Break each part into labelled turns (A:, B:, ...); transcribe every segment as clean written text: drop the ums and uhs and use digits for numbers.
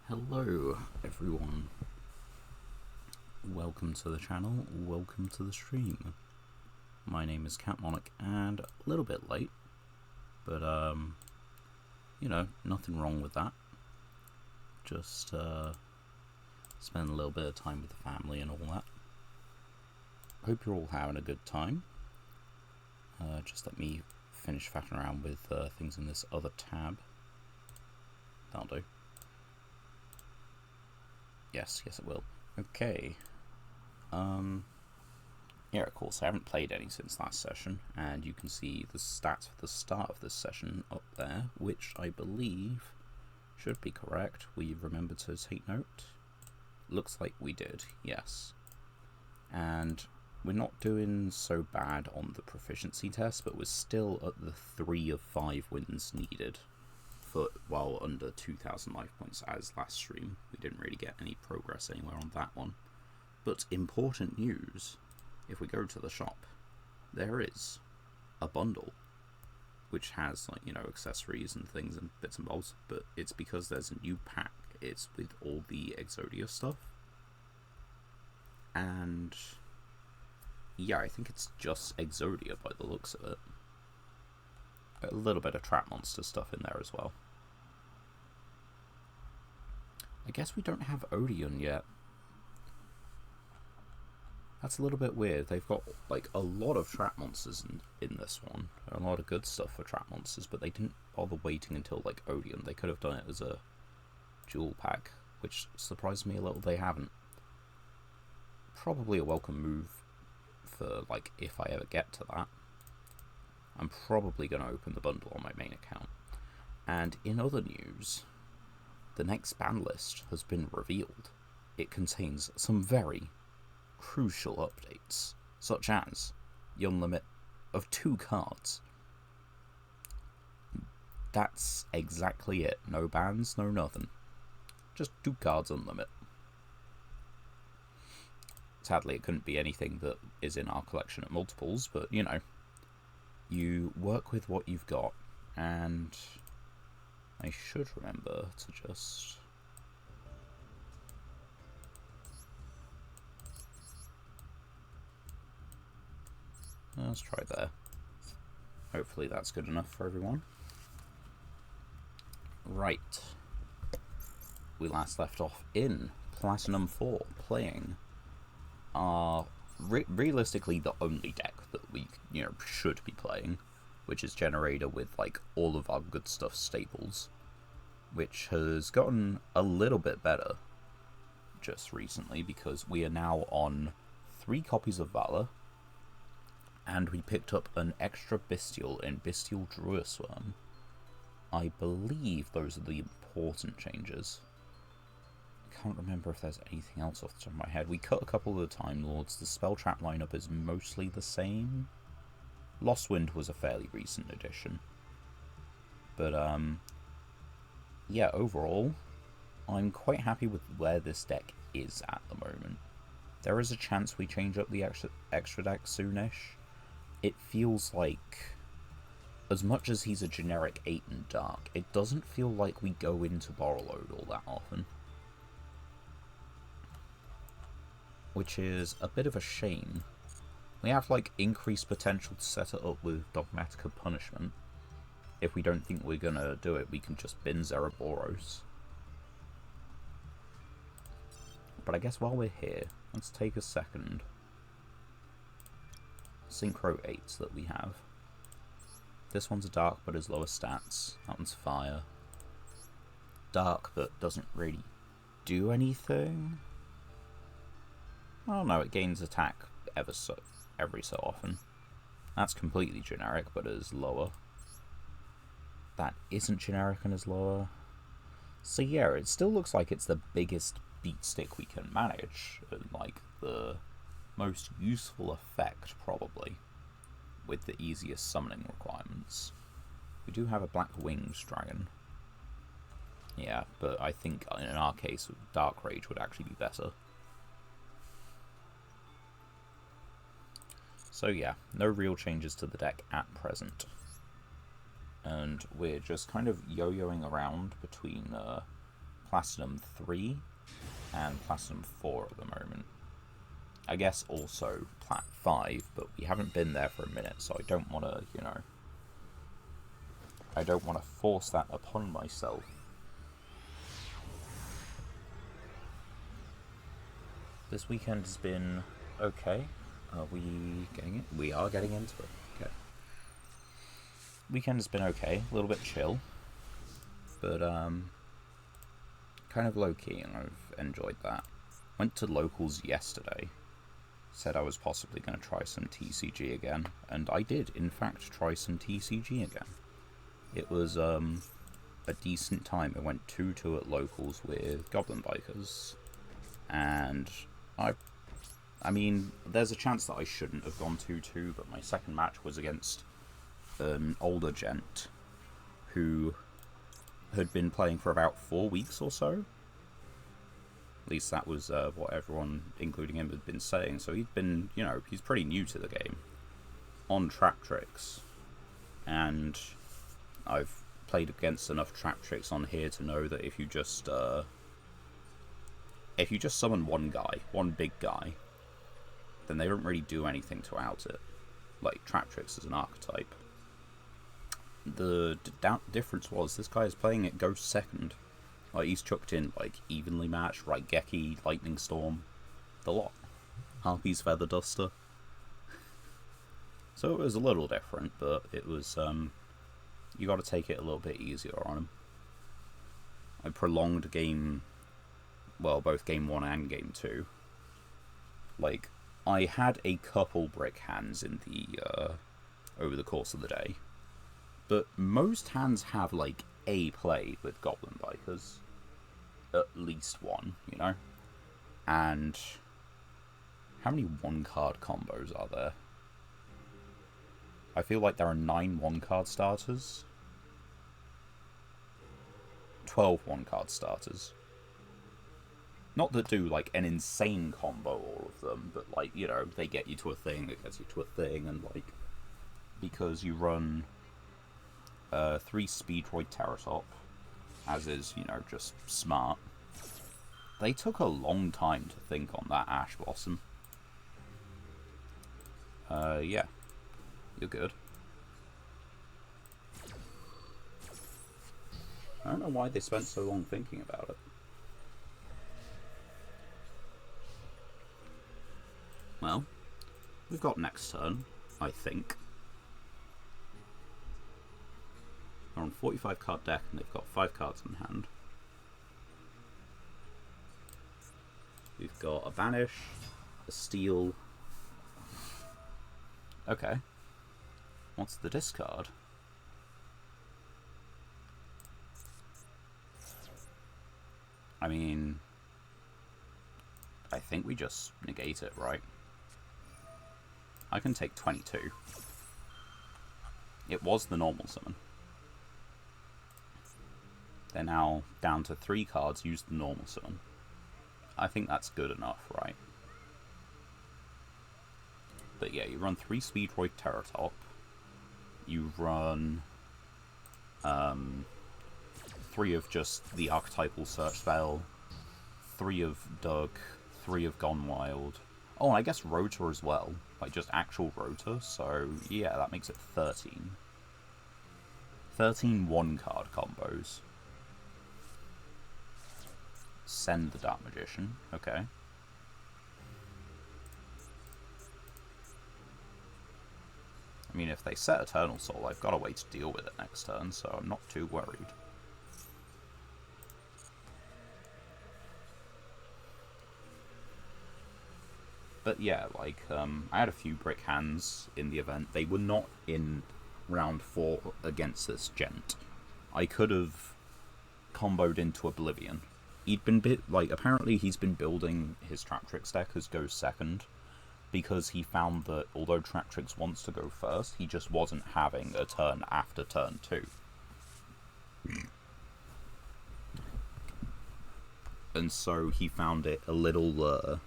A: Hello everyone, welcome to the channel, welcome to the stream. My name is Catmonic and a little bit late, but you know, nothing wrong with that. Just spend a little bit of time with the family and all that. Hope you're all having a good time. Just let me finish faffing around with things in this other tab. That'll do. Yes, it will. Okay. Yeah, of course, I haven't played any since last session, and you can see the stats for the start of this session up there, which I believe should be correct. We remembered to take note. Looks like we did, yes. And we're not doing so bad on the proficiency test, but we're still at the 3 of 5 wins needed. For well under 2,000 life points as last stream. We didn't really get any progress anywhere on that one. But important news, if we go to the shop, there is a bundle which has, like, you know, accessories and things and bits and bobs, but it's because there's a new pack. It's with all the Yugioh stuff. And yeah, I think it's just Yugioh by the looks of it. A little bit of trap monster stuff in there as well. I guess we don't have Odeon yet. That's a little bit weird. They've got like a lot of trap monsters in this one. A lot of good stuff for trap monsters, but they didn't bother waiting until like Odeon. They could have done it as a dual pack, which surprised me a little they haven't. Probably a welcome move for, like, if I ever get to that. I'm probably going to open the bundle on my main account. And in other news, the next ban list has been revealed. It contains some very crucial updates, such as the unlimit of 2 cards. That's exactly it. No bans, no nothing. Just 2 cards unlimit. Sadly, it couldn't be anything that is in our collection at multiples, but, you know, you work with what you've got, and I should remember to just... Let's try there. Hopefully that's good enough for everyone. Right. We last left off in Platinum 4, playing our... realistically the only deck that we, you know, should be playing, which is Generator with, like, all of our good stuff staples, which has gotten a little bit better just recently because we are now on 3 copies of Valor, and we picked up an extra Bestial in Bestial Druisworm. I believe those are the important changes. I can't remember if there's anything else off the top of my head. We cut a couple of the Time Lords. The spell trap lineup is mostly the same. Lost Wind was a fairly recent addition. But, yeah, overall, I'm quite happy with where this deck is at the moment. There is a chance we change up the extra deck soonish. It feels like, as much as he's a generic 8 and Dark, it doesn't feel like we go into Borrowload all that often. Which is a bit of a shame. We have, like, increased potential to set it up with Dogmatica Punishment. If we don't think we're gonna do it, we can just bin Zereboros. But I guess while we're here, let's take a second. Synchro 8s that we have. This one's a Dark but has lower stats. That one's Fire. Dark but doesn't really do anything. Oh no, it gains attack every so often. That's completely generic, but is lower. That isn't generic and is lower. So yeah, it still looks like it's the biggest beat stick we can manage, and like the most useful effect probably, with the easiest summoning requirements. We do have a Black Wings Dragon. Yeah, but I think in our case, Dark Rage would actually be better. So yeah, no real changes to the deck at present. And we're just kind of yo-yoing around between Platinum 3 and Platinum 4 at the moment. I guess also Plat 5, but we haven't been there for a minute, so I don't want to, you know... I don't want to force that upon myself. This weekend has been okay. Are we getting it? We are getting into it. Okay. Weekend has been okay. A little bit chill. But, kind of low-key, and I've enjoyed that. Went to locals yesterday. Said I was possibly going to try some TCG again. And I did, in fact, try some TCG again. It was, a decent time. I went 2-2 at locals with Goblin Bikers. And I mean, there's a chance that I shouldn't have gone 2-2, but my second match was against an older gent who had been playing for about 4 weeks or so. At least that was what everyone, including him, had been saying. So he'd been, you know, he's pretty new to the game. On Trap Tricks. And I've played against enough Trap Tricks on here to know that if you just summon one guy, one big guy, then they don't really do anything to out it. Like, Trap Tricks is an archetype. The difference was, this guy is playing it Ghost second. Like, he's chucked in, like, Evenly Matched, Raigeki, Lightning Storm, the lot. Harpy's Feather Duster. So it was a little different, but it was, you gotta take it a little bit easier on him. I prolonged game, well, both game 1 and game 2. Like, I had a couple brick hands in the, over the course of the day. But most hands have, like, a play with Goblin Bikers. At least one, you know? And how many one-card combos are there? I feel like there are 9 one-card starters. 12 one-card starters. Not that do, like, an insane combo, all of them, but, like, you know, they get you to a thing, it gets you to a thing, and, like, because you run 3 Speedroid Terratop, as is, you know, just smart. They took a long time to think on that Ash Blossom. Yeah. You're good. I don't know why they spent so long thinking about it. Well, we've got next turn, I think. They're on 45 card deck and they've got 5 cards in hand. We've got a Banish, a Steal. Okay. What's the discard? I mean, I think we just negate it, right? I can take 22. It was the normal summon. They're now down to 3 cards, use the normal summon. I think that's good enough, right? But yeah, you run 3 Speedroid Terratop. You run 3 of just the archetypal search spell, 3 of Doug, 3 of Gone Wild. Oh, and I guess Rotor as well. Like, just actual Rotor, so yeah, that makes it 13. 13 one-card combos. Send the Dark Magician, okay. I mean, if they set Eternal Soul, I've got a way to deal with it next turn, so I'm not too worried. But yeah, like, I had a few brick hands in the event. They were not in round 4 against this gent. I could have comboed into Oblivion. He'd been apparently he's been building his Trap Tricks deck as Ghost second, because he found that although Trap Tricks wants to go first, he just wasn't having a turn after turn 2. And so he found it a little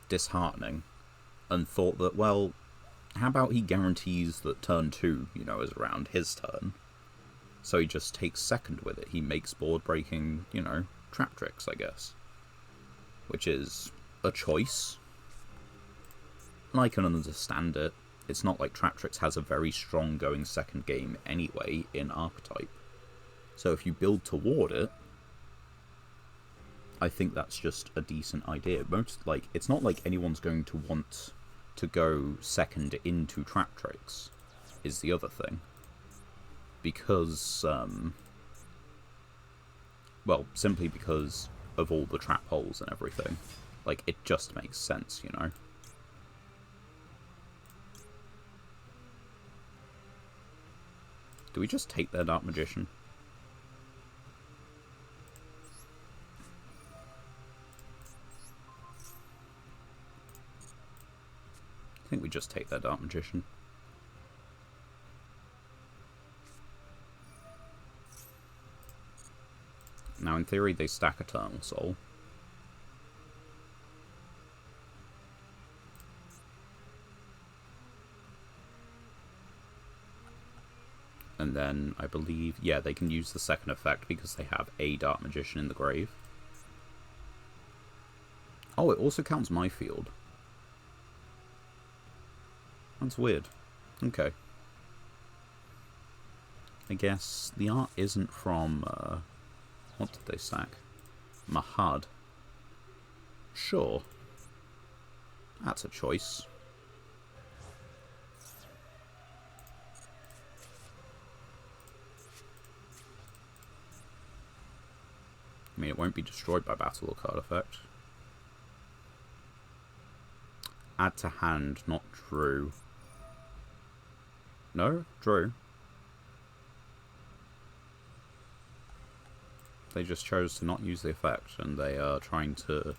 A: disheartening, and thought that, well, how about he guarantees that turn 2, you know, is around his turn. So he just takes second with it. He makes board breaking, you know, Trap Tricks, I guess. Which is a choice. And I can understand it. It's not like Trap Tricks has a very strong going second game anyway in Archetype. So if you build toward it, I think that's just a decent idea. It's not like anyone's going to want to go second into Trap Tricks, is the other thing. Because, well, simply because of all the trap holes and everything. Like, it just makes sense, you know? Do we just take their Dark Magician? I think we just take their Dark Magician. Now, in theory, they stack Eternal Soul. And then, I believe, yeah, they can use the second effect because they have a Dark Magician in the grave. Oh, it also counts my field. That's weird. Okay. I guess the art isn't from, what did they sack? Mahad. Sure. That's a choice. I mean, it won't be destroyed by battle or card effect. Add to hand, not drew. No? Drew. They just chose to not use the effect, and they are trying to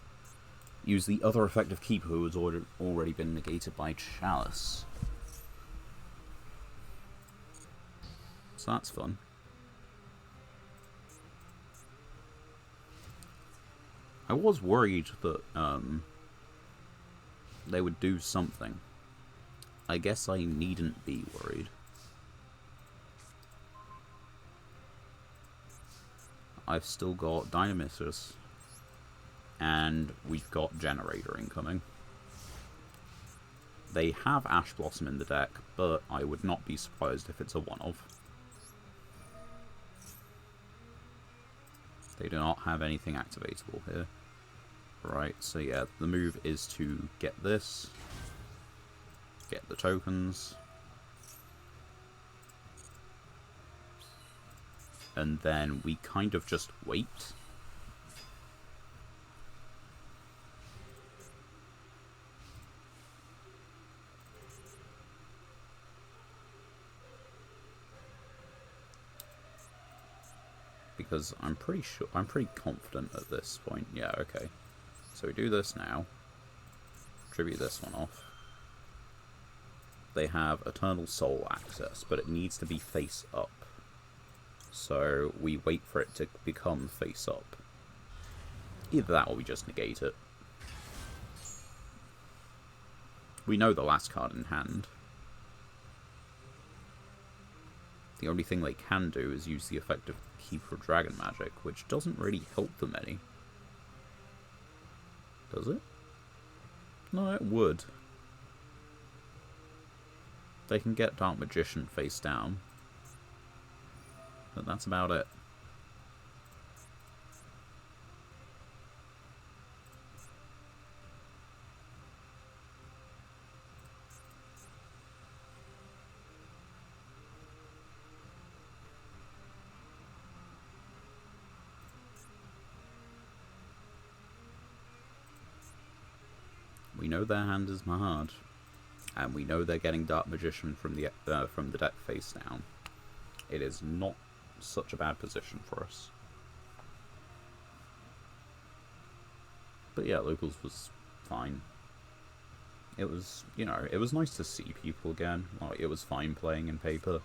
A: use the other effect of Keeper, who has already been negated by Chalice. So that's fun. I was worried that they would do something. I guess I needn't be worried. I've still got Dynamissus, and we've got Generator incoming. They have Ash Blossom in the deck, but I would not be surprised if it's a one-off. They do not have anything activatable here. Right, so yeah, the move is to get this, get the tokens, and then we kind of just wait. Because I'm pretty confident at this point. Yeah, okay. So we do this now. Tribute this one off. They have Eternal Soul access, but it needs to be face up. So we wait for it to become face up. Either that or we just negate it. We know the last card in hand. The only thing they can do is use the effect of Keeper of Dragon Magic, which doesn't really help them any. Does it? No, it would. They can get Dark Magician face down. But that's about it. We know their hand is Mahad, and we know they're getting Dark Magician from the deck face down. It is not such a bad position for us. But yeah, locals was fine. It was, you know, it was nice to see people again. Like, it was fine playing in paper.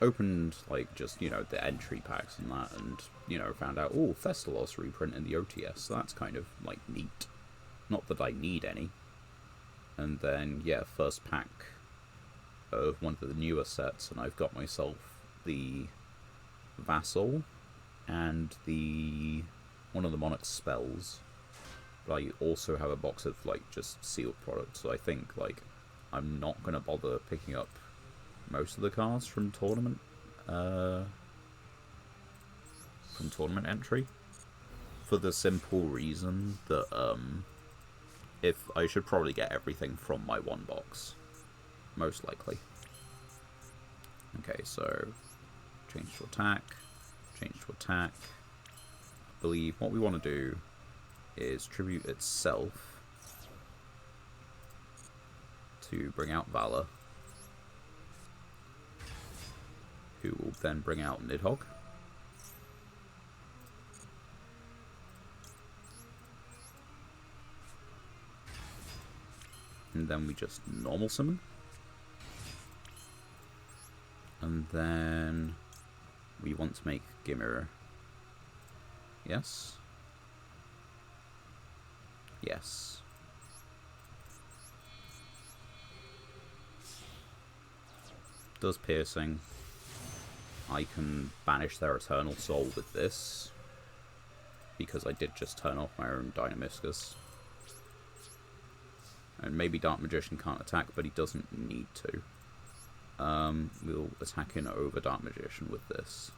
A: Opened, like, just, you know, the entry packs and that, and, you know, found out, oh, Thestalos reprint in the OTS, so that's kind of, like, neat. Not that I need any. And then, yeah, first pack of one of the newer sets, and I've got myself the Vassal and the one of the Monarch's spells. But I also have a box of like just sealed products, so I think like I'm not gonna bother picking up most of the cards from tournament entry, for the simple reason that if I should probably get everything from my one box, most likely. Okay, so change to attack, change to attack. I believe what we want to do is tribute itself to bring out Valor, who will then bring out Nidhogg. And then we just normal summon. And then we want to make Gimir. Yes? Yes. Does piercing. I can banish their Eternal Soul with this, because I did just turn off my own Dynamiscus. And maybe Dark Magician can't attack, but he doesn't need to. We'll attack in over Dark Magician with this.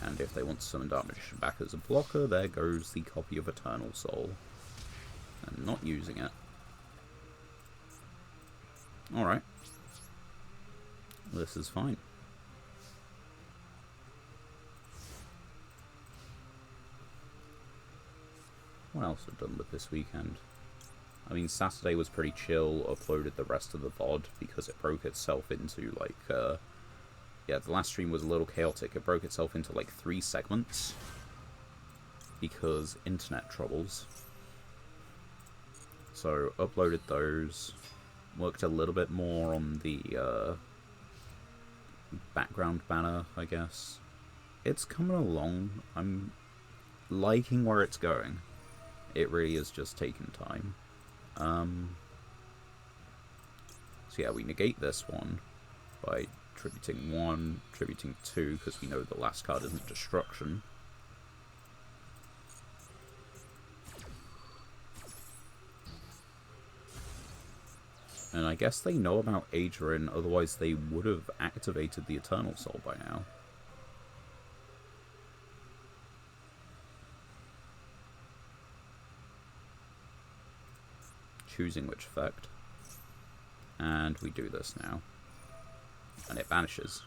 A: And if they want to summon Dark Magician back as a blocker, there goes the copy of Eternal Soul. I'm not using it. Alright. This is fine. What else I've done with this weekend? I mean, Saturday was pretty chill. Uploaded the rest of the VOD because it broke itself into, like, yeah, the last stream was a little chaotic. It broke itself into, like, 3 segments because internet troubles. So, uploaded those. Worked a little bit more on the, background banner, I guess. It's coming along. I'm liking where it's going. It really is just taking time. So yeah, we negate this one by tributing 1, tributing 2, because we know the last card isn't destruction. And I guess they know about Adrian, otherwise they would have activated the Eternal Soul by now. Choosing which effect. And we do this now. And it vanishes.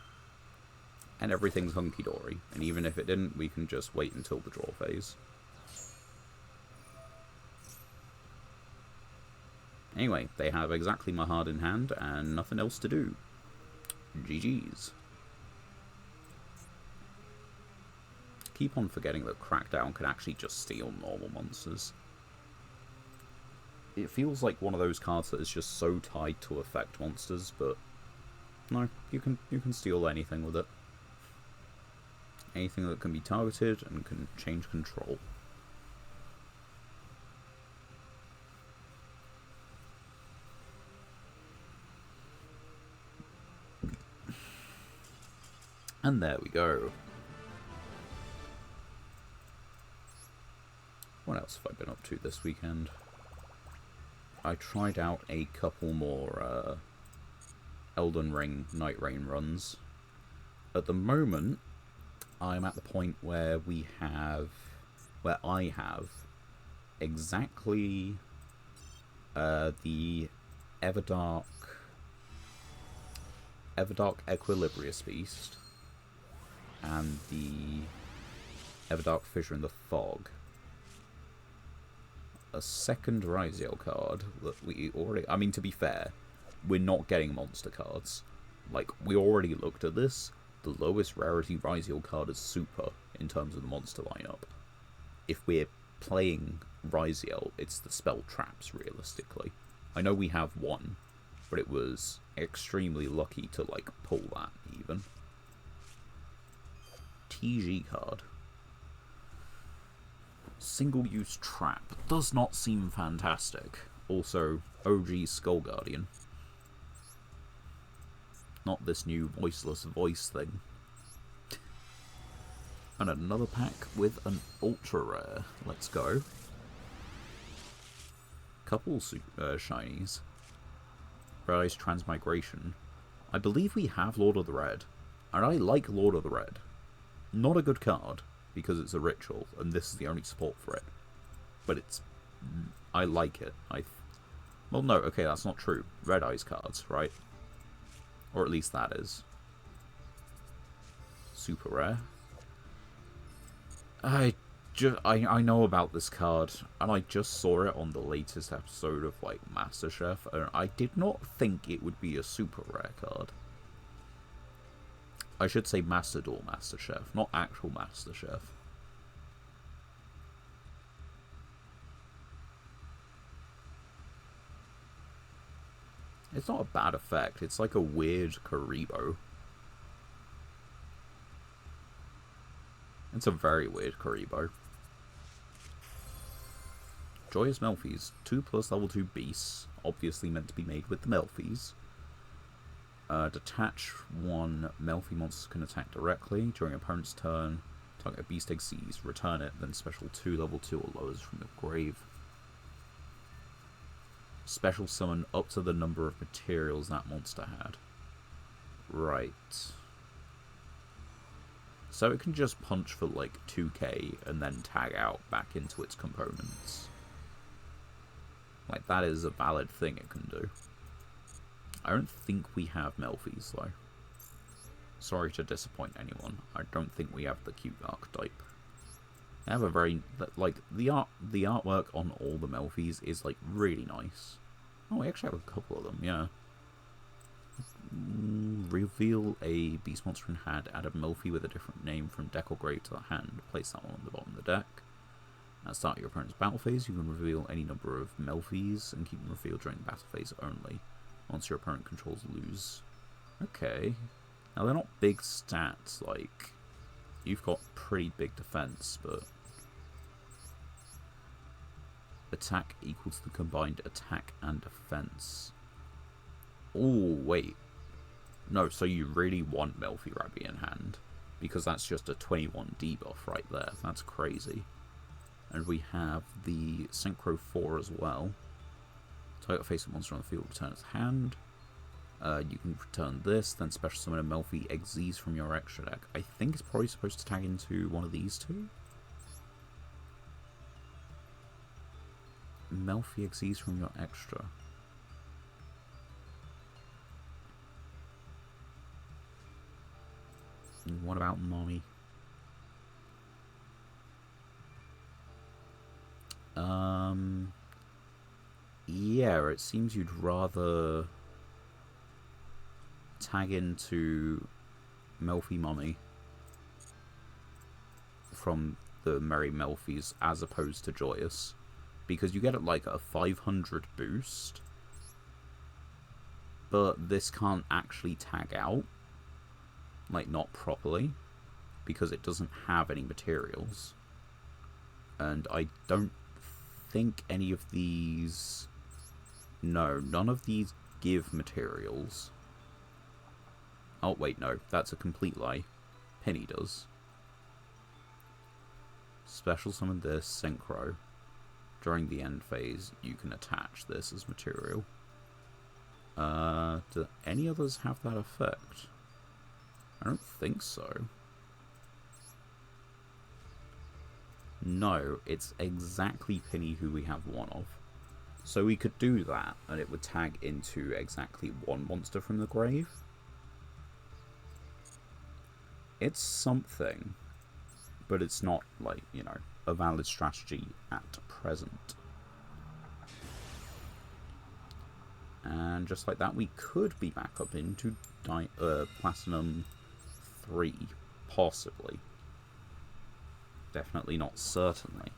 A: And everything's hunky-dory. And even if it didn't, we can just wait until the draw phase. Anyway, they have exactly my Hard in hand and nothing else to do. GG's. Keep on forgetting that Crackdown can actually just steal normal monsters. It feels like one of those cards that is just so tied to effect monsters, but no, you can steal anything with it. Anything that can be targeted and can change control. And there we go. What else have I been up to this weekend? I tried out a couple more Elden Ring Night Rain runs. At the moment, I'm at the point where I have exactly the Everdark Equilibrius Beast and the Everdark Fissure in the Fog. A second Ryziel card that we already... I mean, to be fair, we're not getting monster cards. Like, we already looked at this. The lowest rarity Ryziel card is Super in terms of the monster lineup. If we're playing Ryziel, it's the Spell Traps, realistically. I know we have one, but it was extremely lucky to, like, pull that, even. TG card. Single-use trap does not seem fantastic. Also, OG Skull Guardian. Not this new voiceless voice thing. And another pack with an ultra rare. Let's go. Couple shinies. Red Eyes Transmigration. I believe we have Lord of the Red. And I like Lord of the Red. Not a good card, because it's a ritual, and this is the only support for it. But it's... I like it. Well, no, okay, that's not true. Red Eyes cards, right? Or at least that is. Super rare. I know about this card, and I just saw it on the latest episode of, like, MasterChef, and I did not think it would be a super rare card. I should say Master Duel MasterChef, not actual MasterChef. It's not a bad effect, it's like a weird Karibo. It's a very weird Karibo. Joyous Melfies, 2+ level 2 beasts, obviously meant to be made with the Melfies. Detach one Melfi monster can attack directly during opponent's turn. Target a beast egg sees, return it, then special 2 level 2 or lowers from the grave. Special summon up to the number of materials that monster had. Right. So it can just punch for like 2k and then tag out back into its components. Like, that is a valid thing it can do. I don't think we have Melfies, though. Sorry to disappoint anyone. I don't think we have the cute archetype. They have a very... like, the artwork on all the Melfies is, like, really nice. Oh, we actually have a couple of them, yeah. Reveal a beast monster in hand. Add a Melfi with a different name from deck or grave to the hand. Place that one on the bottom of the deck. At the start of your opponent's battle phase, you can reveal any number of Melfies and keep them revealed during the battle phase only. Once your opponent controls lose. Okay. Now, they're not big stats, like... You've got pretty big defense, but... Attack equals the combined attack and defense. Oh, wait. No, so you really want Melfi Rabbi in hand. Because that's just a 21 debuff right there. That's crazy. And we have the Synchro 4 as well. Target face a monster on the field, return its hand. You can return this, then special summon a Melfi Xyz from your extra deck. I think it's probably supposed to tag into one of these two. Melfi Xyz from your extra. And what about Mommy? Yeah, it seems you'd rather tag into Melfi Mommy from the Merry Melfies as opposed to Joyous, because you get like a 500 boost, but this can't actually tag out, like not properly, because it doesn't have any materials, and I don't think any of these... No, none of these give materials. Oh, wait, no. That's a complete lie. Penny does. Special summon this, Synchro. During the end phase, you can attach this as material. Do any others have that effect? I don't think so. No, it's exactly Penny who we have one of. So we could do that, and it would tag into exactly one monster from the grave. It's something, but it's not, like, you know, a valid strategy at present. And just like that, we could be back up into Platinum 3, possibly. Definitely not certainly.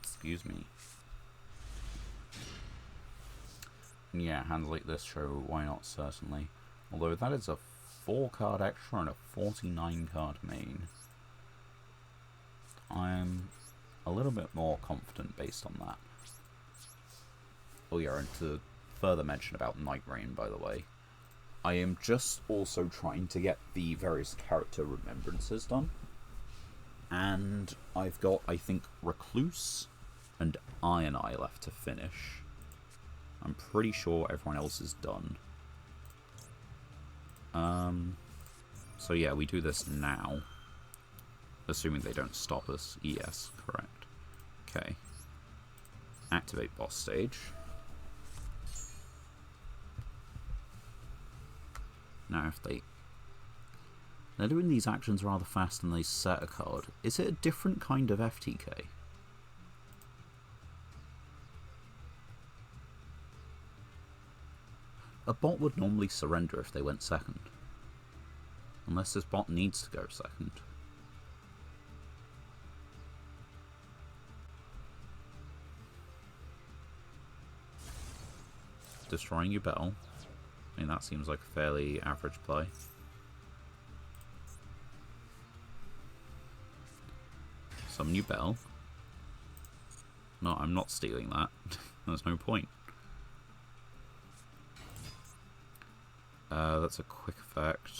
A: Excuse me. Yeah, hands like this show, why not, certainly. Although that is a 4-card extra and a 49-card main. I'm a little bit more confident based on that. Oh yeah, and to further mention about Night Rain, by the way, I am just also trying to get the various character remembrances done. And I've got, I think, Recluse and Iron Eye left to finish. I'm pretty sure everyone else is done. So yeah, we do this now. Assuming they don't stop us. Yes, correct. Okay. Activate boss stage. Now if they're doing these actions rather fast and they set a card. Is it a different kind of FTK? A bot would normally surrender if they went second. Unless this bot needs to go second. Destroying your bell. I mean, that seems like a fairly average play. Summon your bell. No, I'm not stealing that. There's no point. That's a quick effect.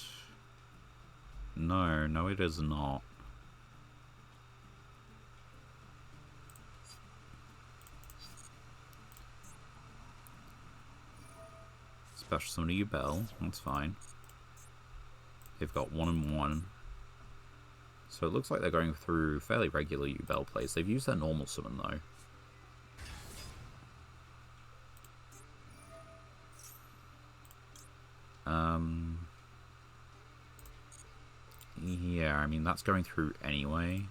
A: No, it is not. Special summon your bell, that's fine. They've got 1 and 1. So it looks like they're going through fairly regular U-Bell plays. They've used their normal summon though. Yeah, I mean, that's going through anyway.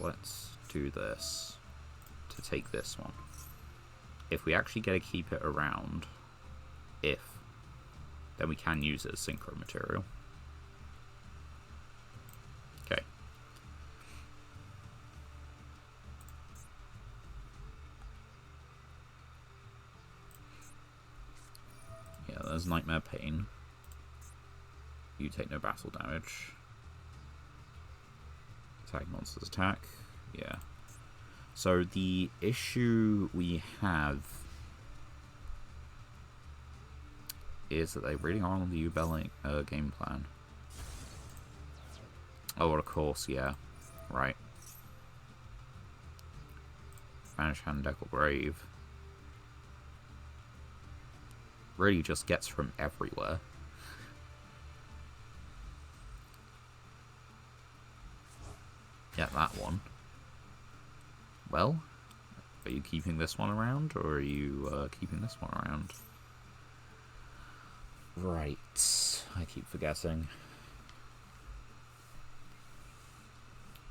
A: Let's do this to take this one. If we actually get to keep it around, then we can use it as synchro material. Okay. Yeah, there's Nightmare Pain. You take no battle damage. Attack monsters attack. Yeah. So the issue we have is that they really are on the U-Bell game plan. Oh, of course, yeah. Right. Vanish Hand, Deckle Grave. Really just gets from everywhere. Yeah, that one. Well, are you keeping this one around, or are you keeping this one around? Right. I keep forgetting.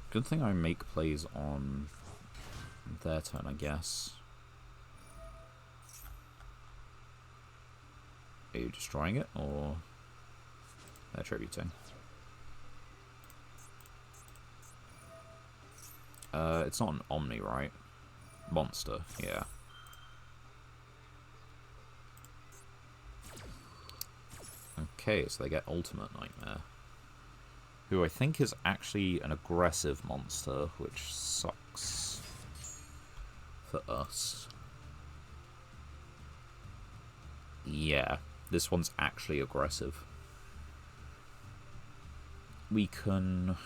A: Good thing I make plays on their turn, I guess. Are you destroying it, or they're tributing? It's not an Omni, right? Monster, yeah. Okay, so they get Ultimate Nightmare, who I think is actually an aggressive monster, which sucks for us. Yeah, this one's actually aggressive. We can...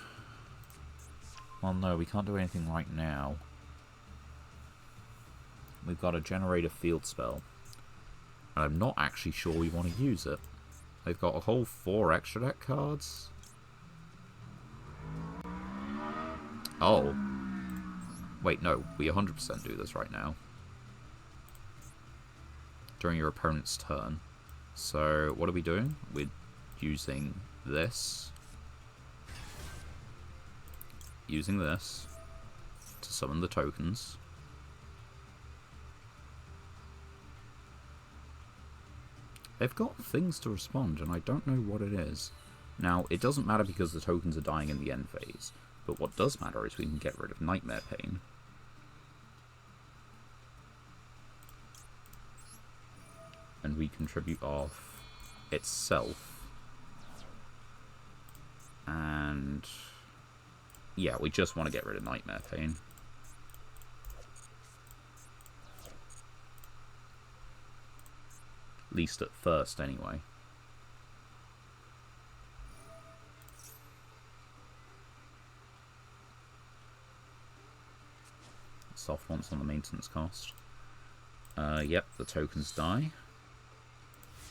A: Well, no, we can't do anything right now. We've got to generate a field spell. And I'm not actually sure we want to use it. They've got a whole 4 extra deck cards. Oh. Wait, no. We 100% do this right now. During your opponent's turn. So, what are we doing? We're using this. Using this to summon the tokens. They've got things to respond, and I don't know what it is. Now, it doesn't matter because the tokens are dying in the end phase, but what does matter is we can get rid of Nightmare Pain. we contribute off itself. And yeah, we just want to get rid of Nightmare Pain. At least at first, anyway. Soft once on the maintenance cost. Yep, the tokens die.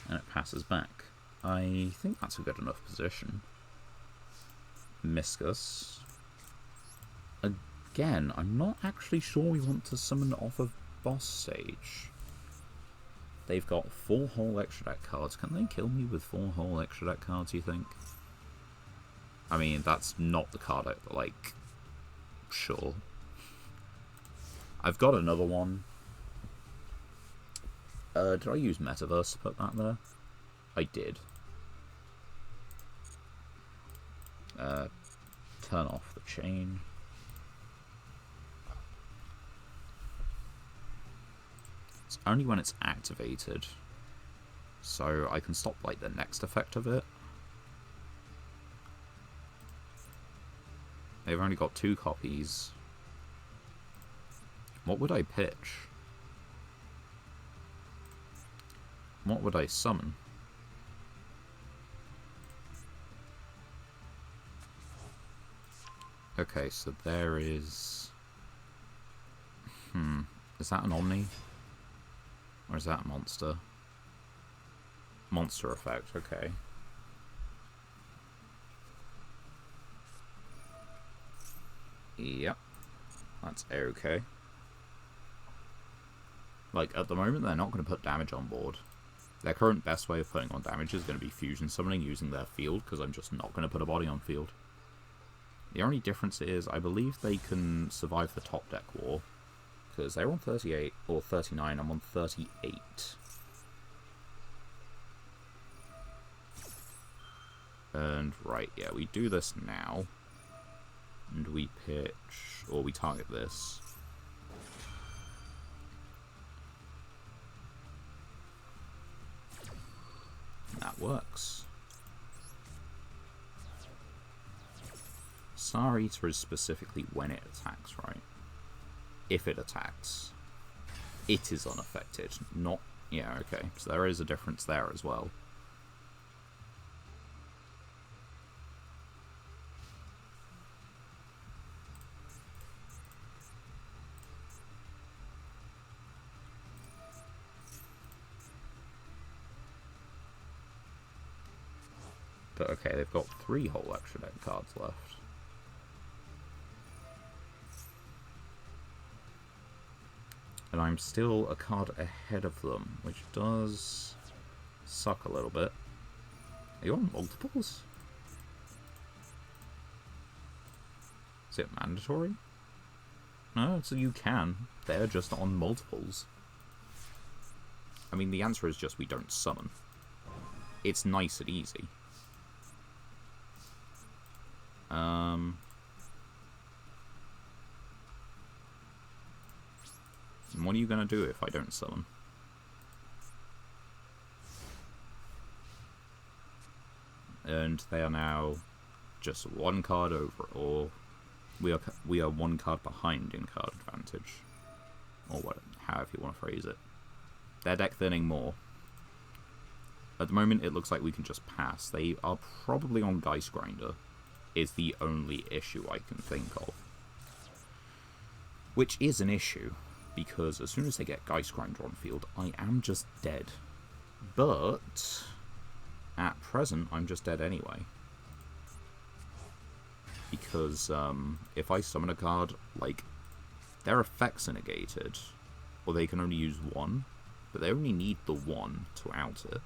A: And it passes back. I think that's a good enough position. Miscus. Again, I'm not actually sure we want to summon off of boss stage. They've got 4 whole extra deck cards. Can they kill me with 4 whole extra deck cards, you think? I mean, that's not the card I like. Sure. I've got another one. Did I use Metaverse to put that there? I did. Turn off the chain. It's only when it's activated. So I can stop, like, the next effect of it. They've only got 2 copies. What would I pitch? What would I summon? Okay, so there is... Is that an Omni? Or is that a monster? Monster effect, okay. Yep. That's okay. Like, at the moment, they're not going to put damage on board. Their current best way of putting on damage is going to be fusion summoning using their field, because I'm just not going to put a body on field. The only difference is, I believe they can survive the top deck war, because they're on 38, or 39, I'm on 38. And, right, yeah, we do this now. And we pitch, or we target this. That works. Star Eater is specifically when it attacks, right? If it attacks. It is unaffected, not... Yeah, okay. So there is a difference there as well. But okay, they've got 3 whole extra deck cards left. And I'm still a card ahead of them, which does suck a little bit. Are you on multiples? Is it mandatory? No, so you can. They're just on multiples. I mean, the answer is just we don't summon. It's nice and easy. What are you going to do if I don't summon? And they are now just 1 card over, or we are 1 card behind in card advantage, or what, however you want to phrase it. They're deck thinning more. At the moment, it looks like we can just pass. They are probably on Geist Grinder, is the only issue I can think of. Which is an issue, because as soon as they get Geist Grinder on field, I am just dead. But at present, I'm just dead anyway. Because if I summon a card, like, their effects are negated, or they can only use 1, but they only need the 1 to out it.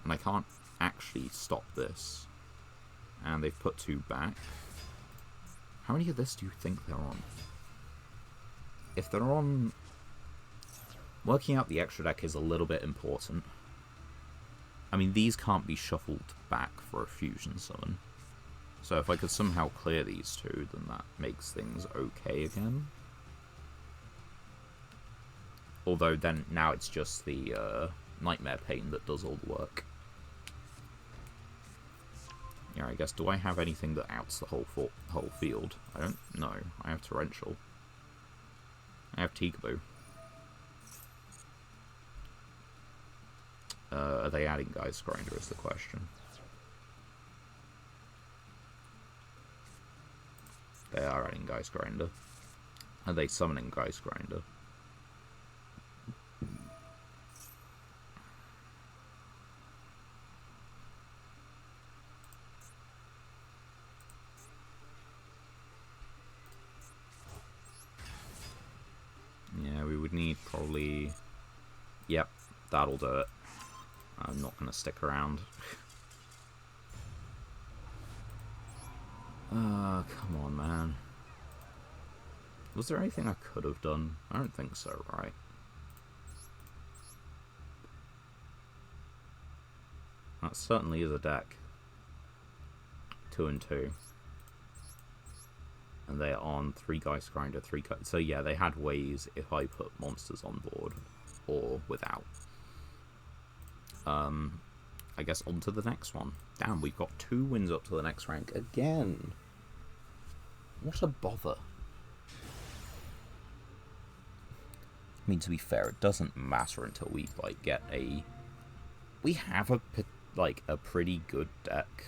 A: And I can't actually stop this. And they've put 2 back. How many of this do you think they're on? If they're on... Working out the extra deck is a little bit important. I mean, these can't be shuffled back for a fusion summon. So if I could somehow clear these 2, then that makes things okay again. Although then, now it's just the Nightmare Pain that does all the work. Yeah, I guess, do I have anything that outs the whole field? I don't know. I have Torrential. I have Teekaboo. Are they adding Geist Grinder is the question. They are adding Geist Grinder. Are they summoning Geist Grinder? Yeah, we would need probably... Yep, that'll do it. I'm not going to stick around. Come on, man. Was there anything I could have done? I don't think so, right? That certainly is a deck. 2 and 2. And they're on 3 Geist Grinder, 3... So yeah, they had ways if I put monsters on board. Or without. I guess on to the next one. Damn, we've got 2 wins up to the next rank again. What a bother. I mean, to be fair, it doesn't matter until we, like, get a... We have a pretty good deck.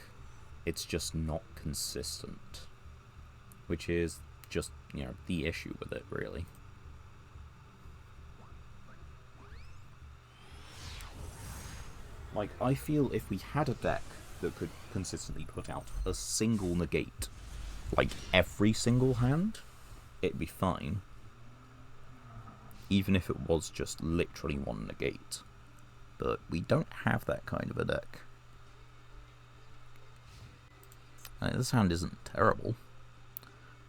A: It's just not consistent. Which is just, you know, the issue with it, really. Like, I feel if we had a deck that could consistently put out a single negate, like, every single hand, it'd be fine. Even if it was just literally 1 negate. But we don't have that kind of a deck. This hand isn't terrible,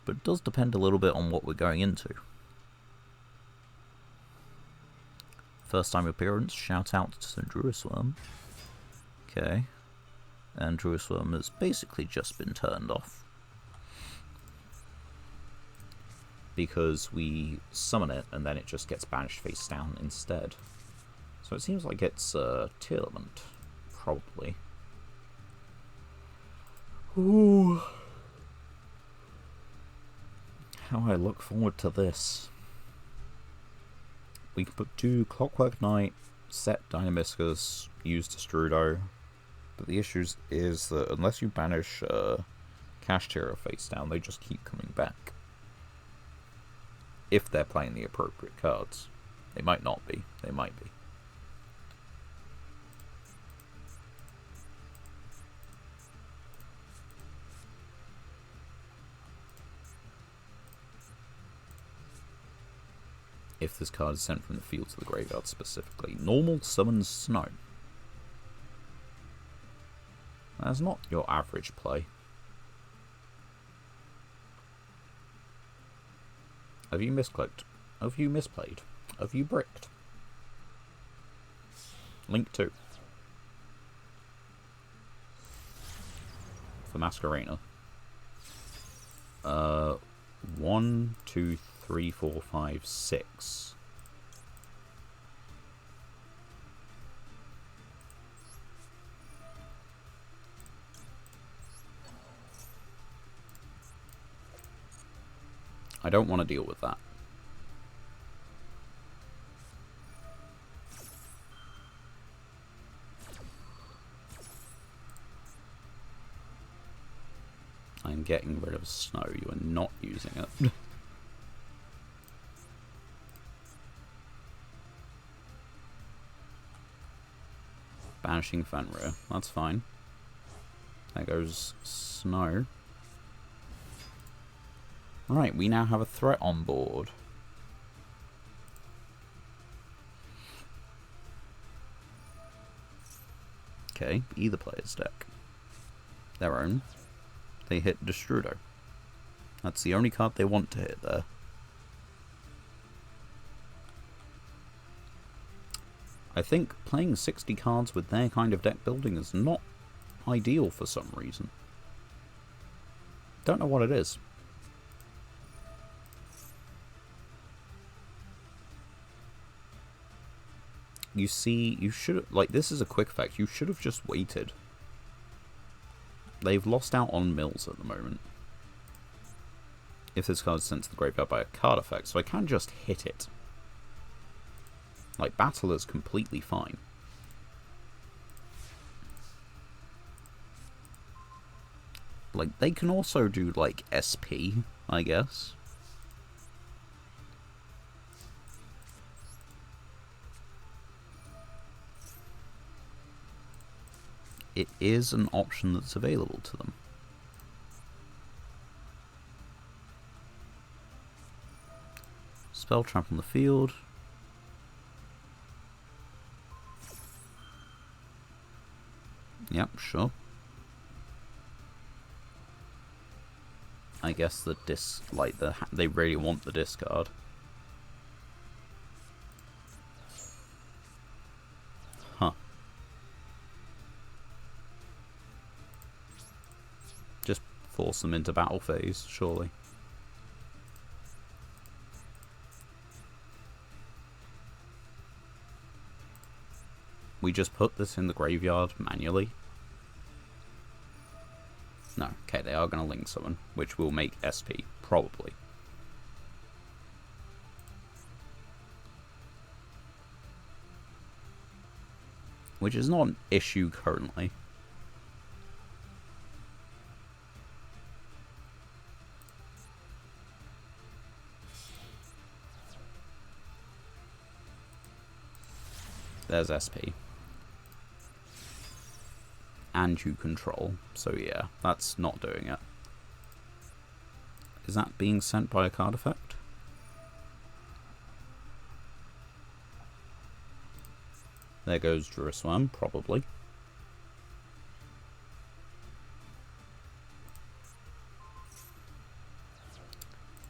A: but it does depend a little bit on what we're going into. First time appearance, shout out to Druisworm. Okay. And Druisworm has basically just been turned off. Because we summon it and then it just gets banished face down instead. So it seems like it's Tearlament, probably. Ooh. How I look forward to this. We could do Clockwork Knight, set Dynamiscus, use Destrudo, but the issue is that unless you banish Kashtira face down, they just keep coming back. If they're playing the appropriate cards. They might not be, they might be. If this card is sent from the field to the graveyard specifically. Normal summons Snow. That's not your average play. Have you misclicked? Have you misplayed? Have you bricked? Link 2. For Masquerena. 1, 2, 3, 4, 5, 6. I don't want to deal with that. I'm getting rid of Snow. You are not using it. Banishing Fenrir. That's fine. There goes Snow. Right, we now have a threat on board. Okay, either player's deck. Their own. They hit Destrudo. That's the only card they want to hit there. I think playing 60 cards with their kind of deck building is not ideal for some reason. Don't know what it is. You see, you should... Like, this is a quick effect. You should have just waited. They've lost out on mills at the moment. If this card is sent to the graveyard by a card effect, so I can just hit it. Like, battle is completely fine. Like, they can also do, like, SP, I guess. It is an option that's available to them. Spell trap on the field. Yep, sure. I guess the they really want the discard. Huh. Just force them into battle phase, surely. We just put this in the graveyard manually. No, okay, they are going to link summon, which will make SP, probably. Which is not an issue currently. There's SP. And you control, so yeah, that's not doing it. Is that being sent by a card effect? There goes Druiswam, probably.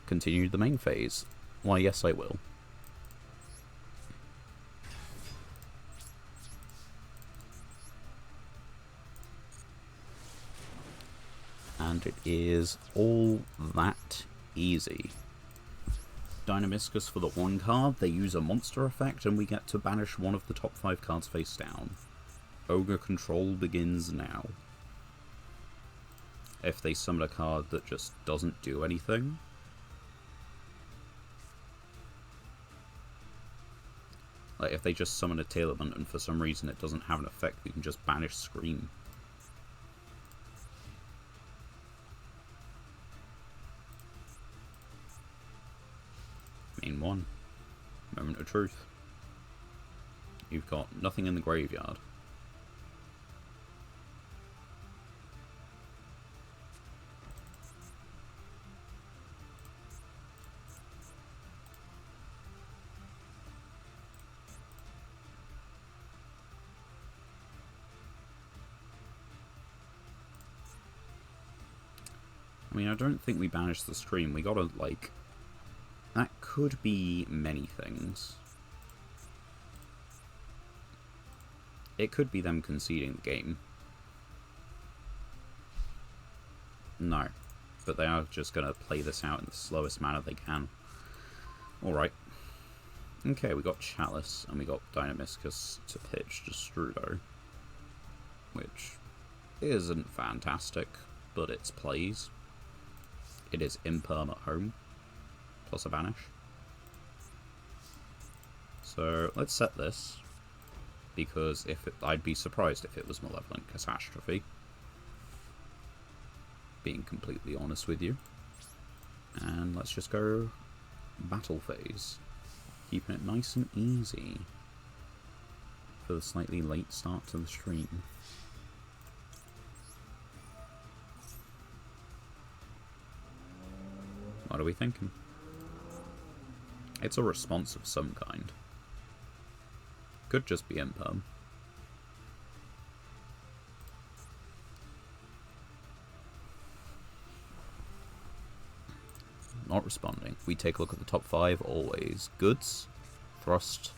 A: Continue the main phase. Why, yes, I will. And it is all that easy. Dynamiscus for the 1 card, they use a monster effect and we get to banish one of the top 5 cards face down. Ogre Control begins now. If they summon a card that just doesn't do anything, like if they just summon a Tailorment and for some reason it doesn't have an effect, we can just banish Scream. Main 1. Moment of Truth. You've got nothing in the graveyard. I mean, I don't think we banished the Scream. We gotta, like... That could be many things. It could be them conceding the game. No. But they are just going to play this out in the slowest manner they can. Alright. Okay, we got Chalice, and we got Dynamiscus to pitch Destrudo. Which isn't fantastic, but it's plays. It is Imperm at home. Plus a banish. So let's set this, because I'd be surprised if it was Malevolent Catastrophe, being completely honest with you. And let's just go battle phase, keeping it nice and easy for the slightly late start to the stream. What are we thinking? It's a response of some kind. Could just be Imperm. Not responding. We take a look at the top 5 always. Goods, Thrust,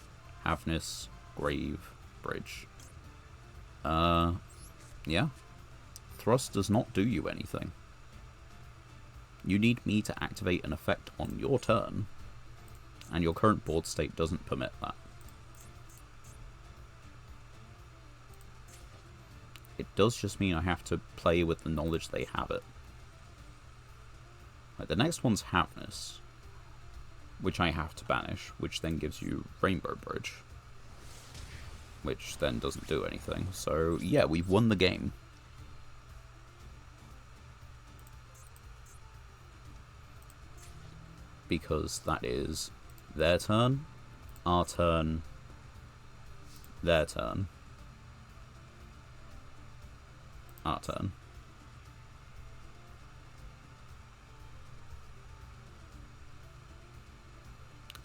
A: Havness, Grave, Bridge. Yeah. Thrust does not do you anything. You need me to activate an effect on your turn, and your current board state doesn't permit that. It does just mean I have to play with the knowledge they have it. Like, the next one's Havness, which I have to banish, which then gives you Rainbow Bridge, which then doesn't do anything. So, yeah, we've won the game. Because that is their turn, our turn, their turn, our turn.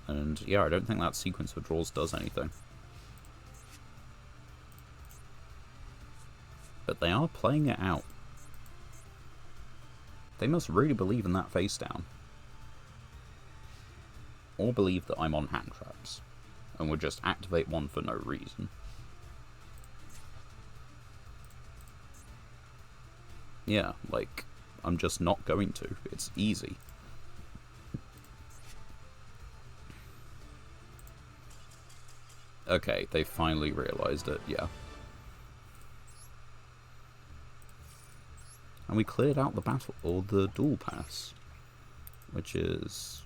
A: And yeah, I don't think that sequence of draws does anything. But they are playing it out. They must really believe in that face down. Or believe that I'm on hand traps, and would just activate one for no reason. Yeah, like, I'm just not going to. It's easy. Okay, they finally realised it, yeah. And we cleared out the battle, or the duel pass, which is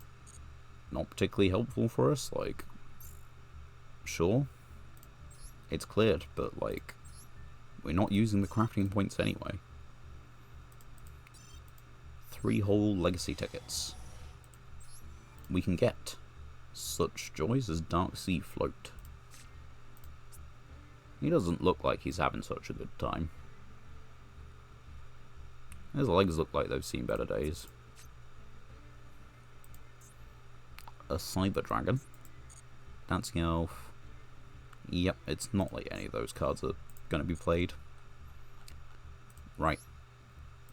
A: not particularly helpful for us. Like, sure, it's cleared, but like, we're not using the crafting points anyway. 3 whole legacy tickets. We can get such joys as Dark Sea Float. He doesn't look like he's having such a good time. His legs look like they've seen better days. A Cyber Dragon. Dancing Elf. Yep, it's not like any of those cards are going to be played. Right.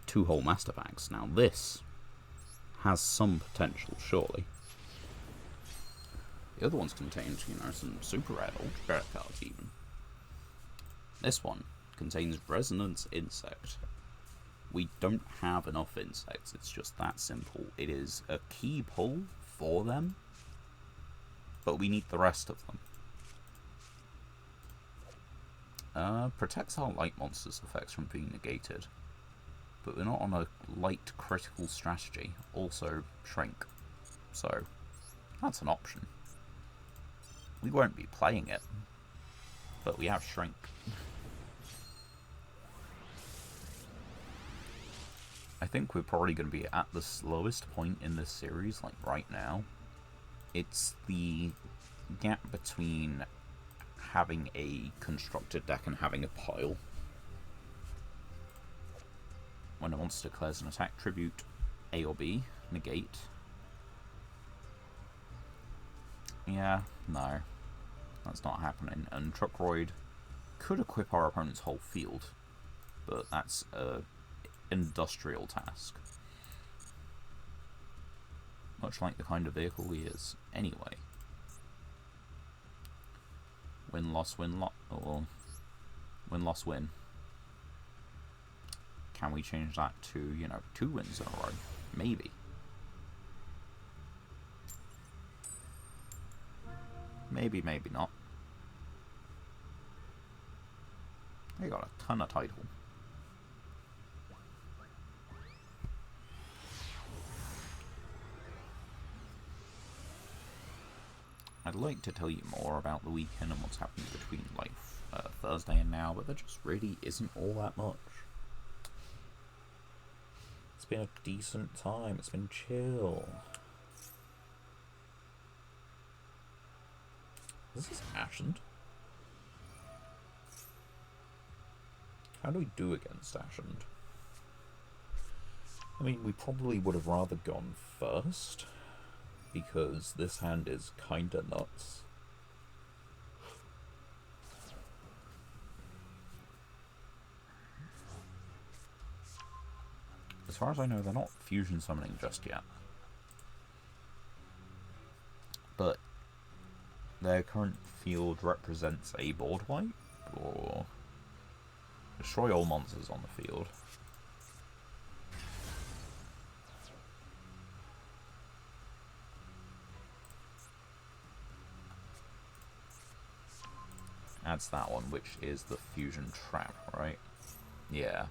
A: 2 whole Master Packs. Now this has some potential, surely. The other ones contained, you know, some super rare, ultra rare cards even. This one contains Resonance Insect. We don't have enough insects, it's just that simple. It is a key pull for them, but we need the rest of them. Protects our light monsters' effects from being negated, but we're not on a light critical strategy. Also, Shrink. So, that's an option. We won't be playing it, but we have Shrink. I think we're probably going to be at the slowest point in this series, like right now. It's the gap between having a constructed deck and having a pile. When a monster declares an attack, tribute A or B, negate. Yeah, no. That's not happening. And Truckroid could equip our opponent's whole field, but that's a industrial task. Much like the kind of vehicle he is, anyway. Win, loss, win, or win, loss, win. Can we change that to, you know, 2 wins in a row? Maybe. Maybe, maybe not. They got a ton of title. I'd like to tell you more about the weekend and what's happened between, like, Thursday and now, but there just really isn't all that much. It's been a decent time. It's been chill. This is Ashend. How do we do against Ashend? I mean, we probably would have rather gone first, because this hand is kinda nuts. As far as I know, they're not fusion summoning just yet. But their current field represents a board wipe, or destroy all monsters on the field. That's that one, which is the fusion trap, right? Yeah.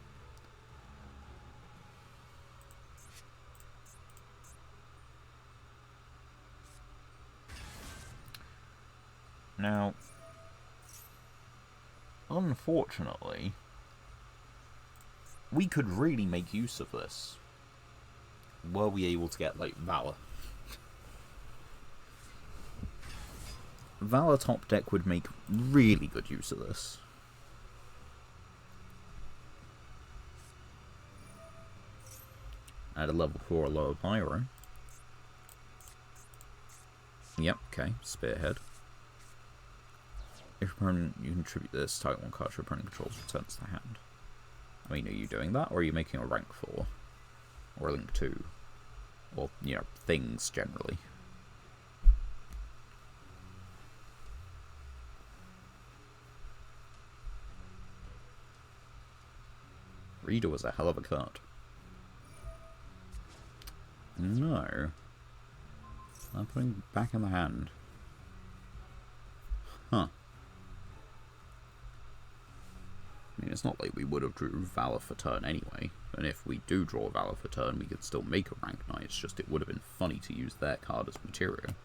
A: Now, unfortunately, we could really make use of this. Were we able to get, like, Valor? Valor top deck would make really good use of this. At a level 4 or lower Pyro. Yep, okay, Spearhead. If your opponent, you contribute this, type 1 card your opponent controls returns to the hand. I mean, are you doing that, or are you making a rank 4? Or a link 2? Or, you know, things generally. Reader was a hell of a card. No. I'm putting it back in the hand. Huh. I mean, it's not like we would have drew Valor for turn anyway. And if we do draw Valor for turn, we could still make a rank knight. It's just it would have been funny to use their card as material.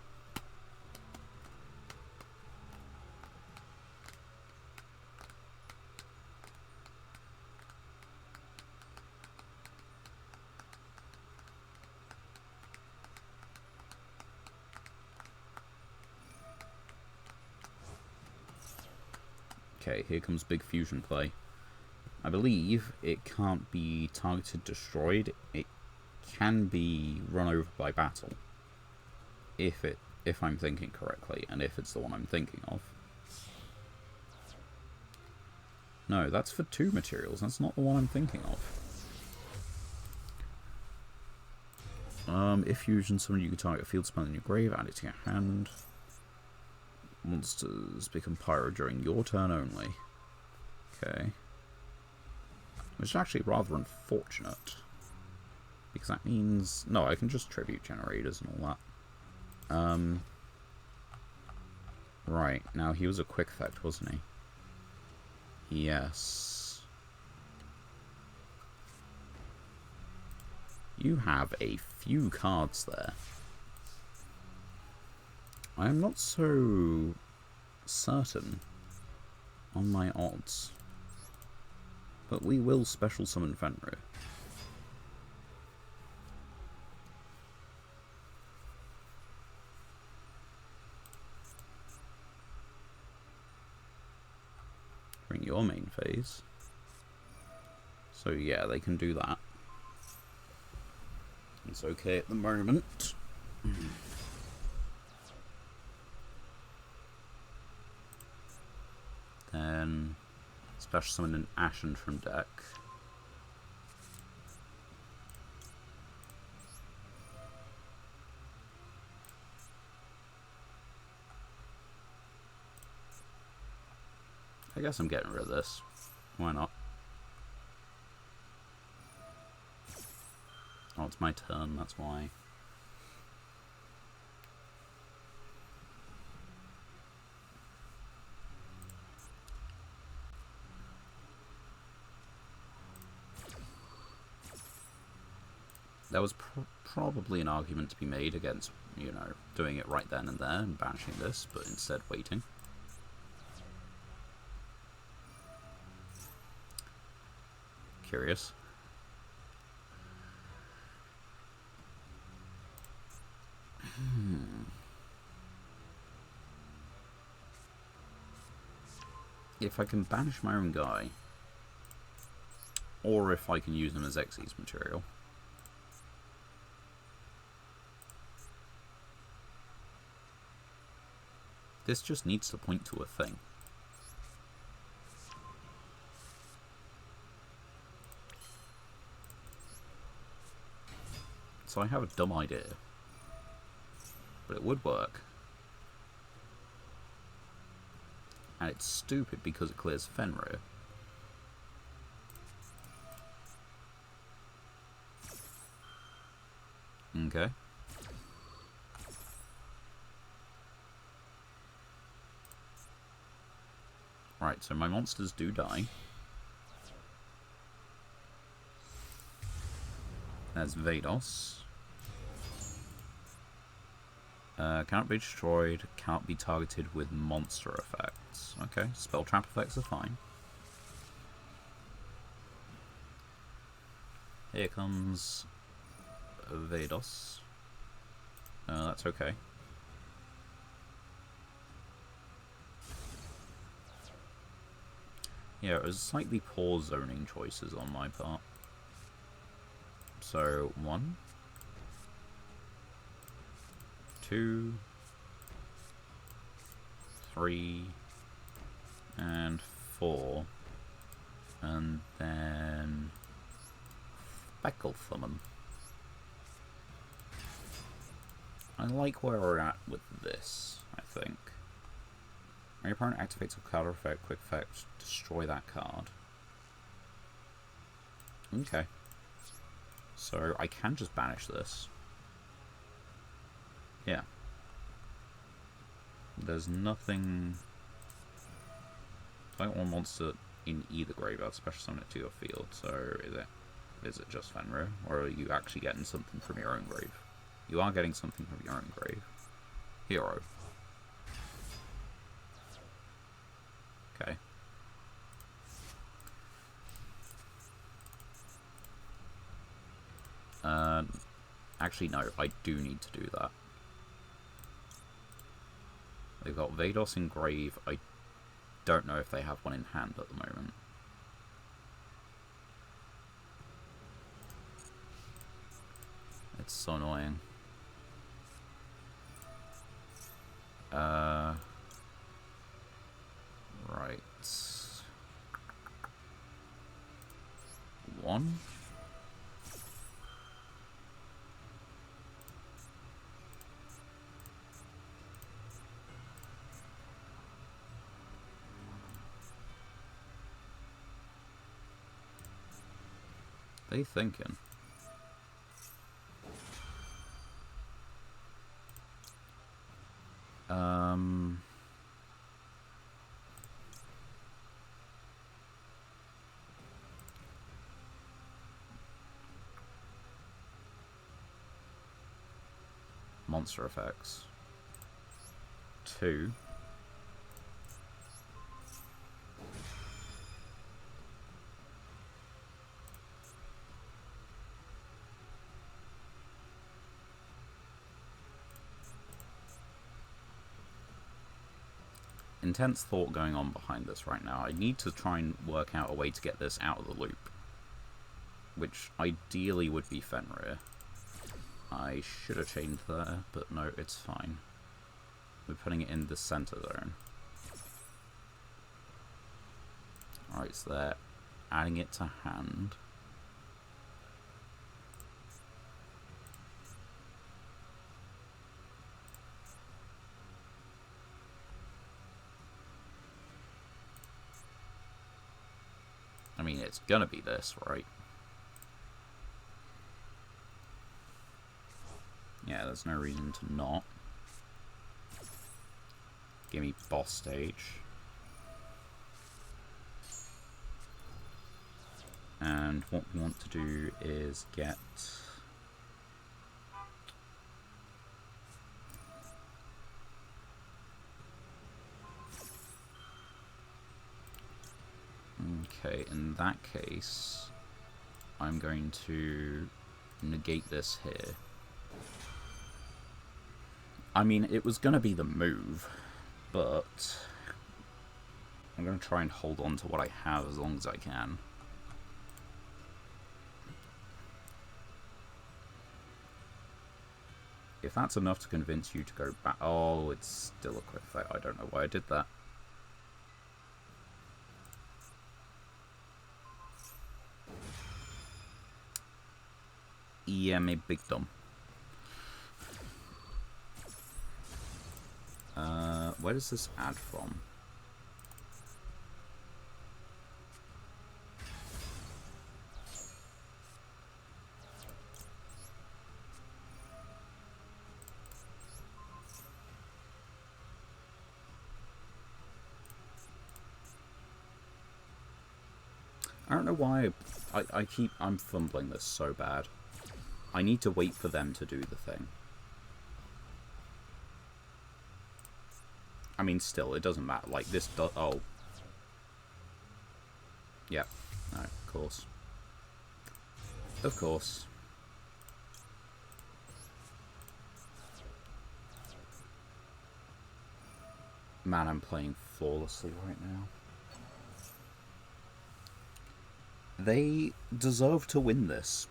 A: Okay, here comes big fusion play. I believe it can't be targeted, destroyed. It can be run over by battle. If I'm thinking correctly, and if it's the one I'm thinking of. No, that's for 2 materials. That's not the one I'm thinking of. If fusion summon, you can target a field spell in your grave, add it to your hand. Monsters become pyro during your turn only. Okay. Which is actually rather unfortunate. Because that means... No, I can just tribute generators and all that. Right, now he was a quick effect, wasn't he? Yes. You have a few cards there. I am not so certain on my odds. But we will special summon Fenrir. During your main phase. So yeah, they can do that. It's okay at the moment. Then special summon an Ashen from deck. I guess I'm getting rid of this. Why not? Oh, it's my turn, that's why. There was probably an argument to be made against, you know, doing it right then and there and banishing this, but instead waiting. Curious. If I can banish my own guy, or if I can use them as Xyz material. This just needs to point to a thing. So I have a dumb idea. But it would work. And it's stupid because it clears Fenrir. Okay. Right, so my monsters do die. There's Vados. Cannot be destroyed, cannot be targeted with monster effects. Okay, spell trap effects are fine. Here comes Vados. That's okay. Yeah, it was slightly poor zoning choices on my part. So, 1, 2, 3, and 4. And then Specklethumman. I like where we're at with this, I think. When your opponent activates a card effect, quick effect, destroy that card. Okay. So I can just banish this. Yeah. There's nothing... I don't want a monster in either graveyard, especially summon it to your field, so is it just Fenrir? Or are you actually getting something from your own grave? You are getting something from your own grave. Hero. Okay. Actually, no, I do need to do that. They've got Vados in grave. I don't know if they have one in hand at the moment. It's so annoying. Right. 1. They thinking? Monster effects. 2. Intense thought going on behind this right now. I need to try and work out a way to get this out of the loop. Which ideally would be Fenrir. I should have changed there, but no, it's fine. We're putting it in the center zone. Alright, so they're adding it to hand. I mean, it's gonna be this, right? Yeah, there's no reason to not. Give me boss stage. And what we want to do is get... Okay, in that case, I'm going to negate this here. I mean, it was going to be the move, but I'm going to try and hold on to what I have as long as I can. If that's enough to convince you to go back... Oh, it's still a quick fight. I don't know why I did that. Yeah, maybe big dumb. Where does this add from? I don't know why I'm fumbling this so bad. I need to wait for them to do the thing. I mean, still, it doesn't matter. Like, this does... Oh. Yep. No, of course. Of course. Man, I'm playing flawlessly right now. They deserve to win this.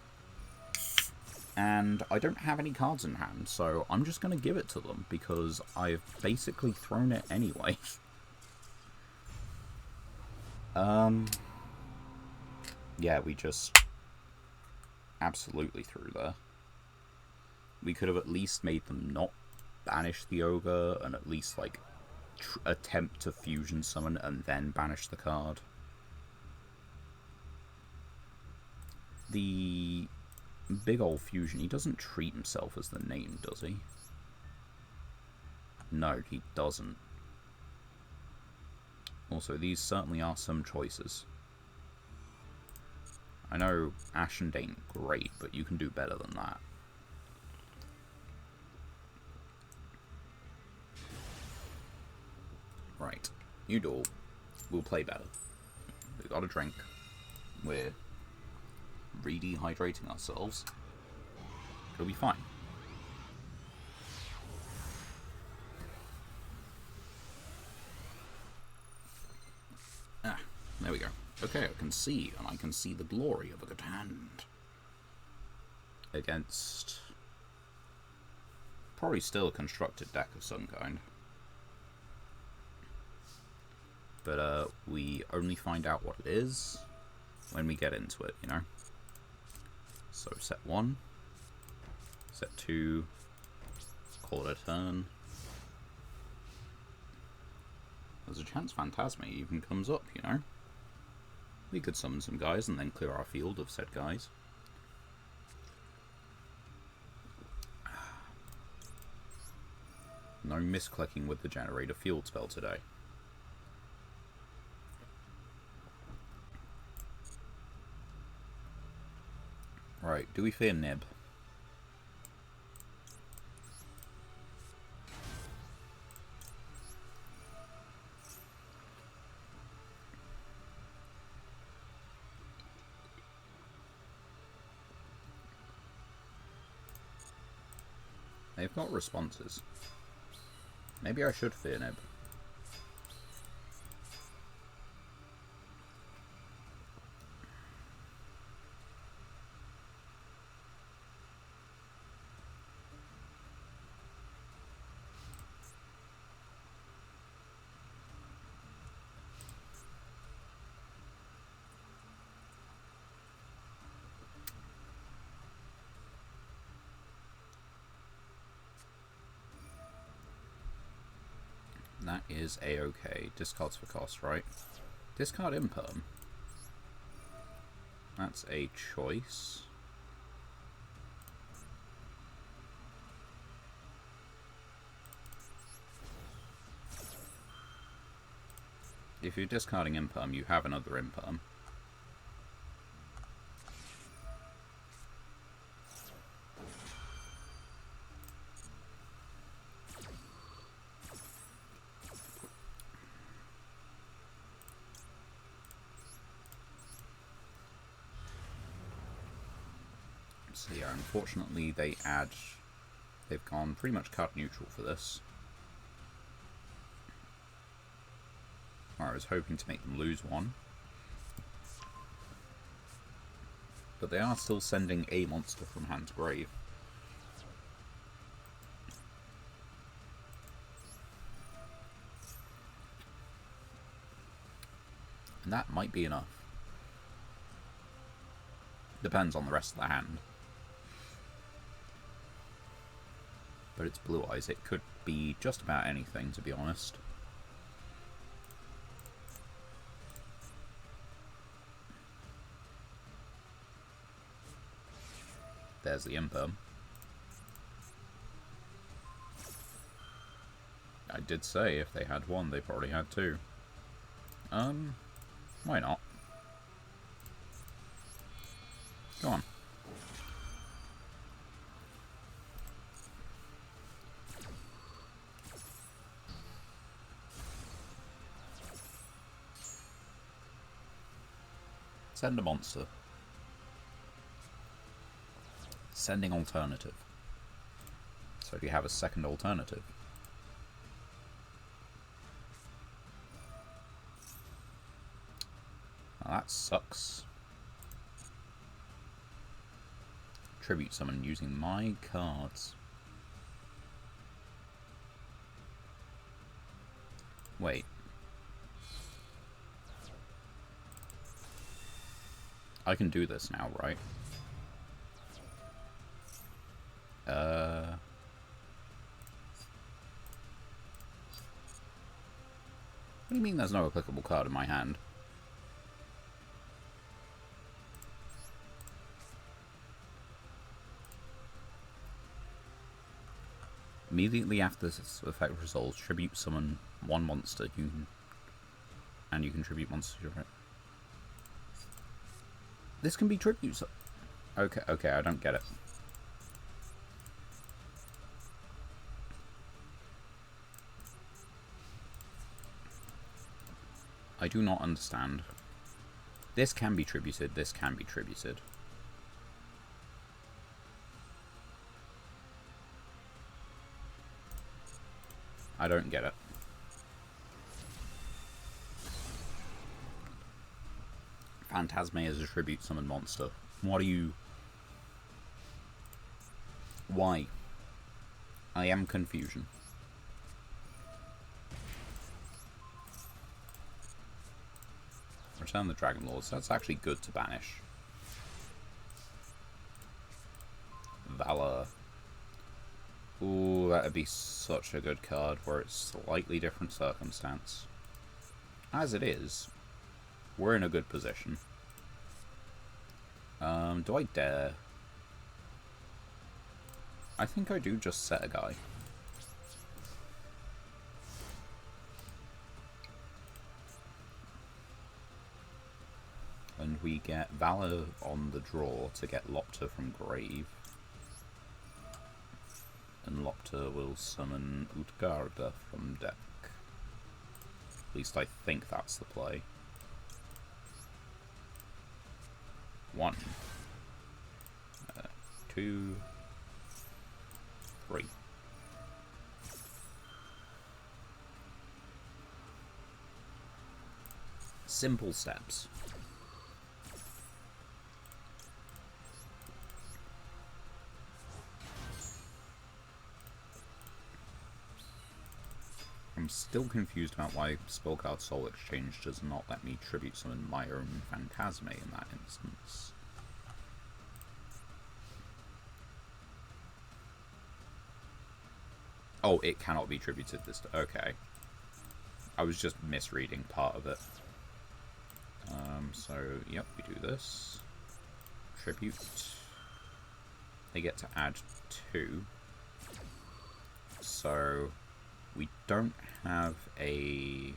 A: And I don't have any cards in hand, so I'm just going to give it to them, because I've basically thrown it anyway. Yeah, we just absolutely threw there. We could have at least made them not banish the ogre, and at least, like, attempt to fusion summon and then banish the card. The big ol' fusion, he doesn't treat himself as the name, does he? No, he doesn't. Also, these certainly are some choices. I know Ashen ain't great, but you can do better than that. Right. Yugioh will play better. We got a drink. We're re-dehydrating ourselves. It'll be fine. Ah, there we go. Okay, I can see, and I can see the glory of a good hand. Against... probably still a constructed deck of some kind. But, we only find out what it is when we get into it, you know? So, set 1. Set 2. Call it a turn. There's a chance Phantasma even comes up, you know? We could summon some guys and then clear our field of said guys. No misclicking with the generator field spell today. Right, do we fear Nib? They've got responses. Maybe I should fear Nib. That is a-okay. Discards for cost, right? Discard Imperm. That's a choice. If you're discarding Imperm, you have another Imperm. So yeah, unfortunately they've gone pretty much card neutral for this. I was hoping to make them lose one. But they are still sending a monster from hand to grave. And that might be enough. Depends on the rest of the hand. But it's Blue Eyes. It could be just about anything, to be honest. There's the Imperm. I did say if they had one, they probably had two. Why not? Go on. Send a monster. Sending alternative. So do you have a second alternative? Well, that sucks. Tribute summon using my cards. Wait. I can do this now, right? What do you mean there's no applicable card in my hand? Immediately after this effect resolves, tribute summon one monster. You can tribute monsters. Right? This can be tribute. Okay, I don't get it. I do not understand. This can be tributed. This can be tributed. I don't get it. Phantasme is a tribute summon monster. What are you... Why? I am confusion. Return the Dragon Lords. That's actually good to banish. Valor. Ooh, that'd be such a good card where it's slightly different circumstance. As it is, we're in a good position. Do I dare? I think I do just set a guy. And we get Valor on the draw to get Lopter from grave. And Lopter will summon Utgarda from deck. At least I think that's the play. 1, 2, 3. Simple steps. I'm still confused about why Spellcard Soul Exchange does not let me tribute summon my own Phantasme in that instance. Oh, it cannot be tributed this time. Okay. I was just misreading part of it. So, yep, we do this. Tribute. They get to add 2. So... we don't have a...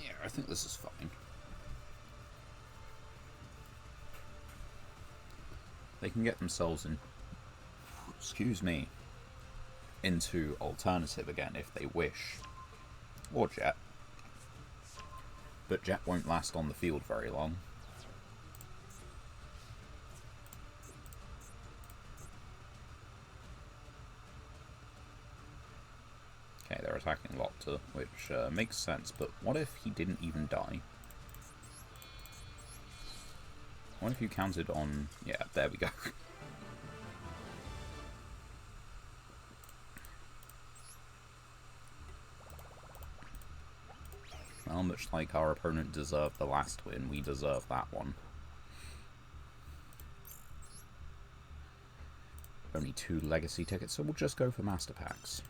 A: Yeah, I think this is fine. They can get themselves in... excuse me. Into alternative again if they wish. Or Jet. But Jet won't last on the field very long. Okay, they're attacking Lopter, which makes sense, but what if he didn't even die? What if you counted on... yeah, there we go. Well, much like our opponent deserved the last win, we deserve that one. Only 2 legacy tickets, so we'll just go for master packs.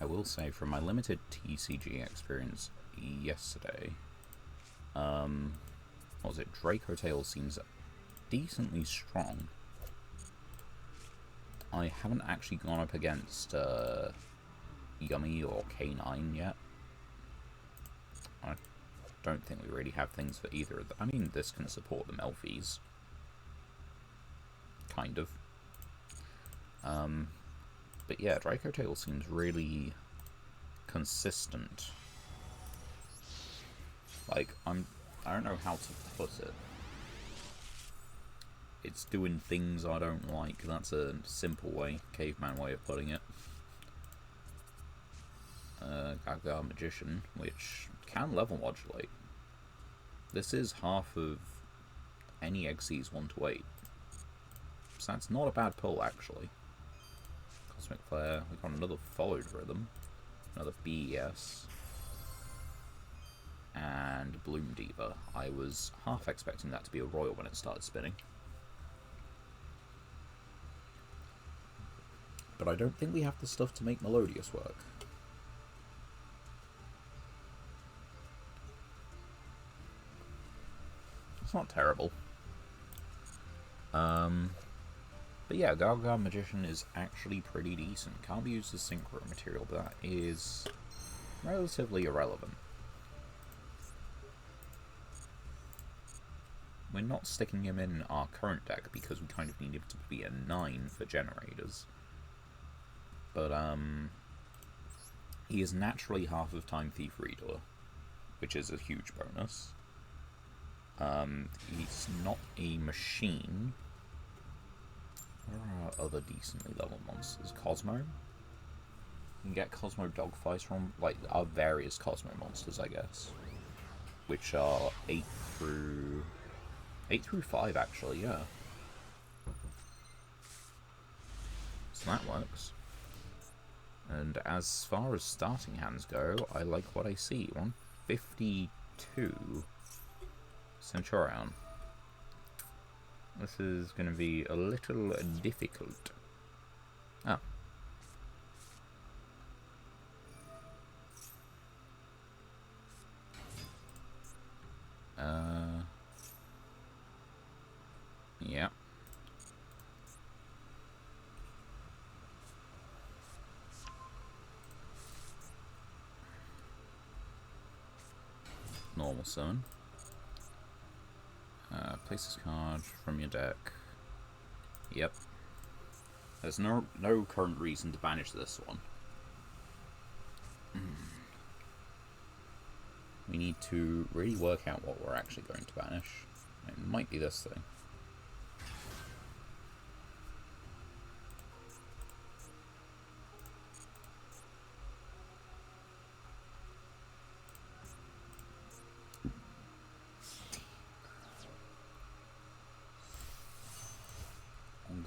A: I will say, from my limited TCG experience yesterday, what was it? Draco Tail seems decently strong. I haven't actually gone up against Yummy or K9 yet. I don't think we really have things for either of them. I mean, this can support the Melfies. kind of. But yeah, Draco Tail seems really consistent. Like, I don't know how to put it. It's doing things I don't like. That's a simple way, caveman way of putting it. Gaga Magician, which can level modulate. This is half of any XC's 1 to 8. So that's not a bad pull, actually. Cosmic Flare, we got another followed rhythm, another BES, and Bloom Diva. I was half expecting that to be a royal when it started spinning. But I don't think we have the stuff to make Melodious work. It's not terrible. But yeah, Gaga Magician is actually pretty decent. Can't be used as synchro material, but that is relatively irrelevant. We're not sticking him in our current deck because we kind of need him to be a 9 for generators. But he is naturally half of Time Thief Reader, which is a huge bonus. He's not a machine. Where are other decently leveled monsters? Cosmo? You can get Cosmo Dogfights from, like, our various Cosmo monsters, I guess. Which are 8 through 5, actually, yeah. So that works. And as far as starting hands go, I like what I see. 152 Centurion. This is going to be a little difficult. Oh. Yeah. Normal summon. Place this card from your deck. Yep. There's no current reason to banish this one. We need to really work out what we're actually going to banish. It might be this thing.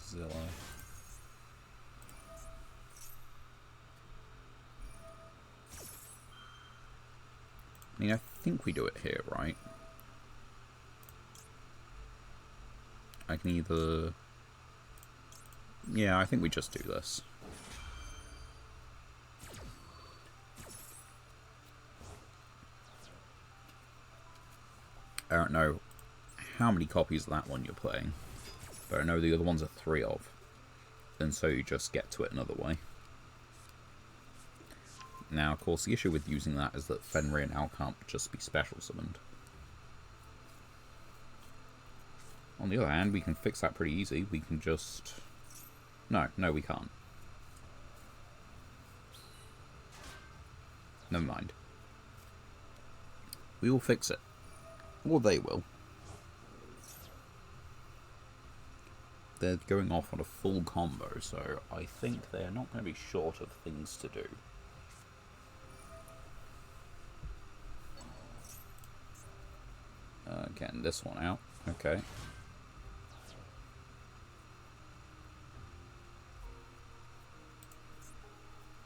A: Zilla. I mean, I think we do it here, right? I can either... Yeah, I think we just do this. I don't know how many copies of that one you're playing, but I know the other ones are 3 of, and so you just get to it another way. Now, of course, the issue with using that is that Fenrir now can't just be special summoned. On the other hand, we can fix that pretty easy. We can just... No, we can't. Never mind. We will fix it. Or they will. They're going off on a full combo, so I think they're not going to be short of things to do. Getting this one out. Okay.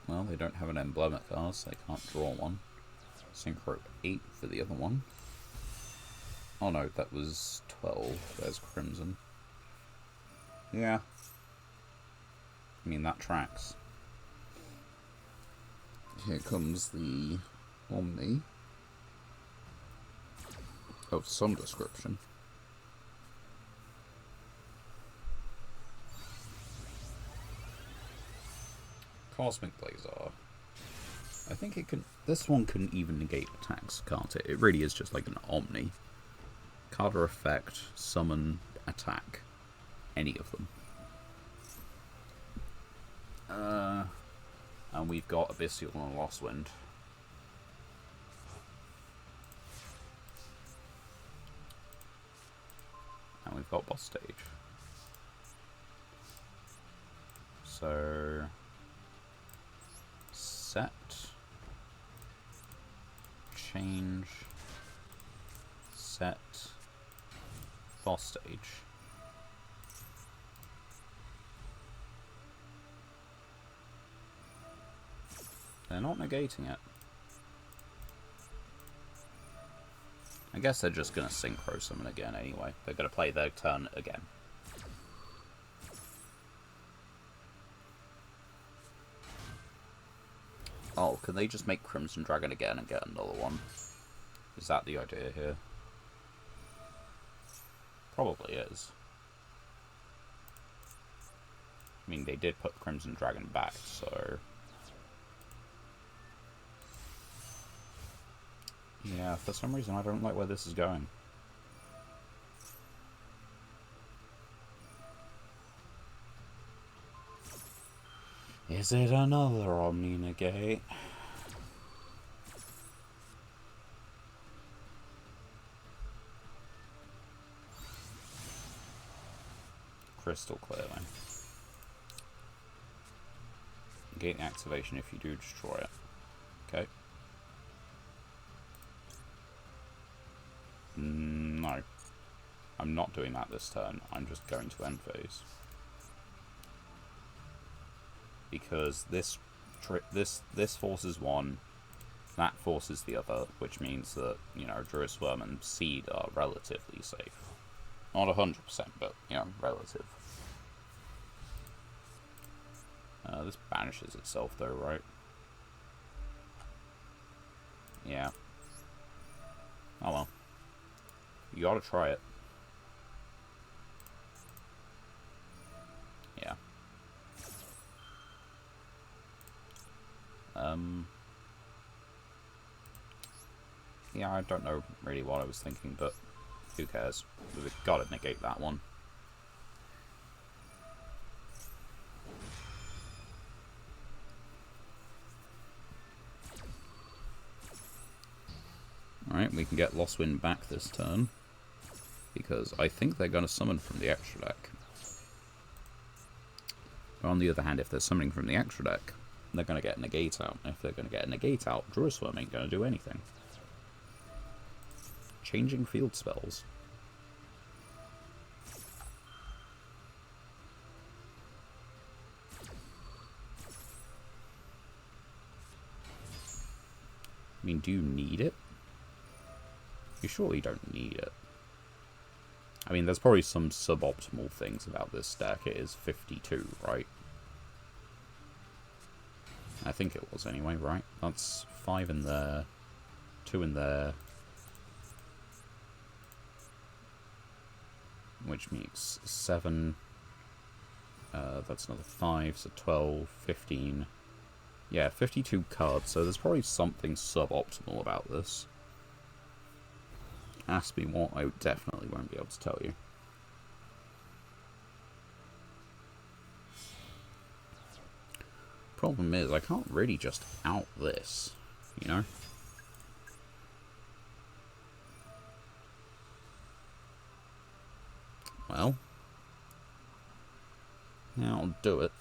A: Well, they don't have an emblemic card, so they can't draw one. Synchro 8 for the other one. Oh no, that was 12. There's Crimson. Yeah. I mean, that tracks. Here comes the Omni. Of some description. Cosmic Blazar. I think it can... This one can even negate attacks, can't it? It really is just like an Omni. Card or effect, summon, attack. Any of them. And we've got Abyssial and Lost Wind. And we've got boss stage. So set, change, set, boss stage. They're not negating it. I guess they're just going to synchro summon again anyway. They're going to play their turn again. Oh, can they just make Crimson Dragon again and get another one? Is that the idea here? Probably is. I mean, they did put Crimson Dragon back, so... Yeah, for some reason I don't like where this is going. Is it another Omni Negate? Crystal clearly. Negate the activation if you do destroy it. Okay. No. I'm not doing that this turn. I'm just going to end phase. Because this forces one, that forces the other, which means that, you know, Druisworm and Seed are relatively safe. Not 100%, but, you know, relative. This banishes itself though, right? Yeah. Oh well. You gotta try it. Yeah. Yeah, I don't know really what I was thinking, but who cares? We've gotta negate that one. Alright, we can get Lost Wind back this turn. Because I think they're going to summon from the extra deck. But on the other hand, if they're summoning from the extra deck, they're going to get a negate out. And if they're going to get a negate out, Druisworm ain't going to do anything. Changing field spells. I mean, do you need it? You surely don't need it. I mean, there's probably some suboptimal things about this deck. It is 52, right? I think it was anyway, right? That's 5 in there, 2 in there. Which means 7. That's another 5, so 12, 15. Yeah, 52 cards, so there's probably something suboptimal about this. Ask me what, I definitely won't be able to tell you. Problem is, I can't really just out this, you know? Well, yeah, I'll do it.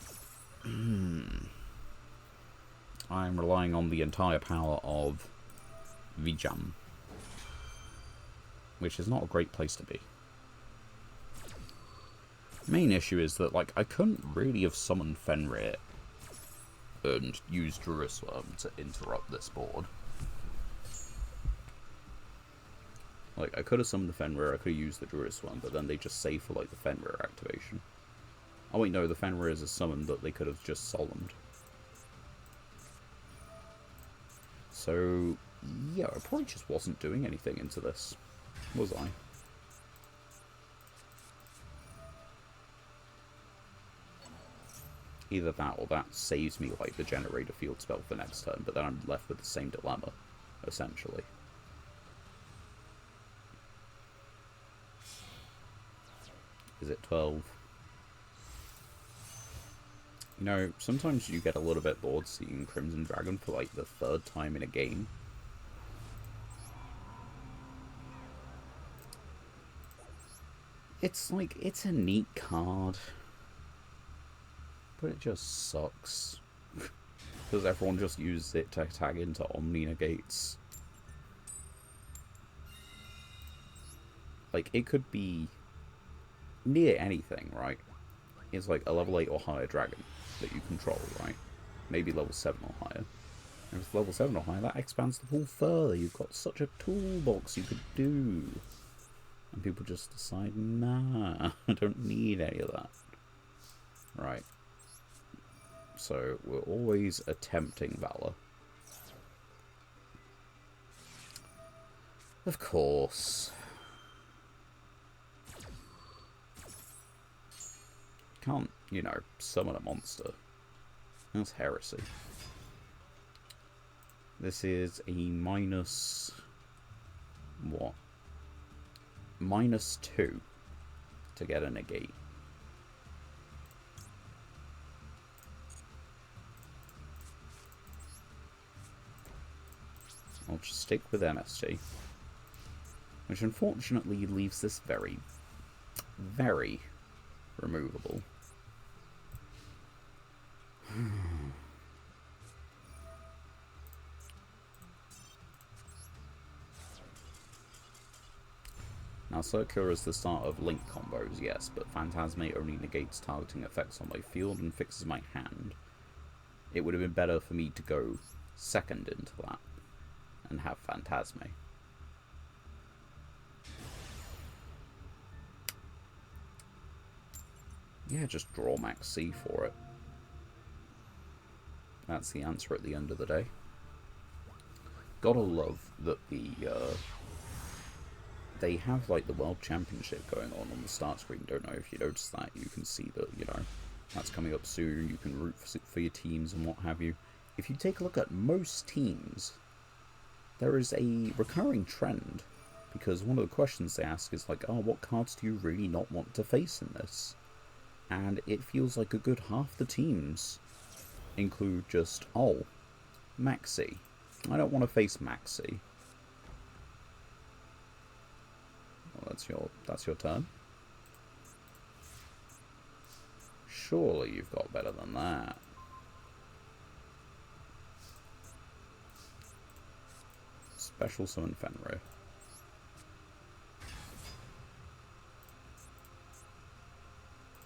A: I'm relying on the entire power of Vijam, which is not a great place to be. Main issue is that, like, I couldn't really have summoned Fenrir and used Druisworm to interrupt this board. Like, I could have summoned the Fenrir, I could have used the Druisworm, but then they just save for, like, the Fenrir activation. Oh wait, no, the Fenrir is a summon that they could have just solemned. So, yeah, I probably just wasn't doing anything into this, was I? Either that or that saves me, like, the generator field spell for next turn, but then I'm left with the same dilemma, essentially. Is it 12? You know, sometimes you get a little bit bored seeing Crimson Dragon for like the third time in a game. It's like, it's a neat card, but it just sucks. Because everyone just uses it to tag into Omni Negates. Like, it could be near anything, right? It's like a level 8 or higher dragon that you control, right? Maybe level 7 or higher. And if it's level 7 or higher, that expands the pool further. You've got such a toolbox you could do. And people just decide, nah, I don't need any of that. Right. So, we're always attempting Valor. Of course. Can't, you know, summon a monster. That's heresy. This is a minus... what? -2 to get a negate. I'll just stick with MST. Which unfortunately leaves this very, very removable. Now, Circular is the start of Link combos, yes, but Phantasme only negates targeting effects on my field and fixes my hand. It would have been better for me to go second into that and have Phantasme. Yeah, just draw Max C for it. That's the answer at the end of the day. Gotta love that they have like the World Championship going on the start screen. Don't know if you noticed that. You can see that, you know, that's coming up soon. You can root for your teams and what have you. If you take a look at most teams, there is a recurring trend, because one of the questions they ask is like, oh, what cards do you really not want to face in this? And it feels like a good half the teams include just, oh, Maxi. I don't want to face Maxi. Well, that's your turn. Surely you've got better than that. Special summon Fenrir.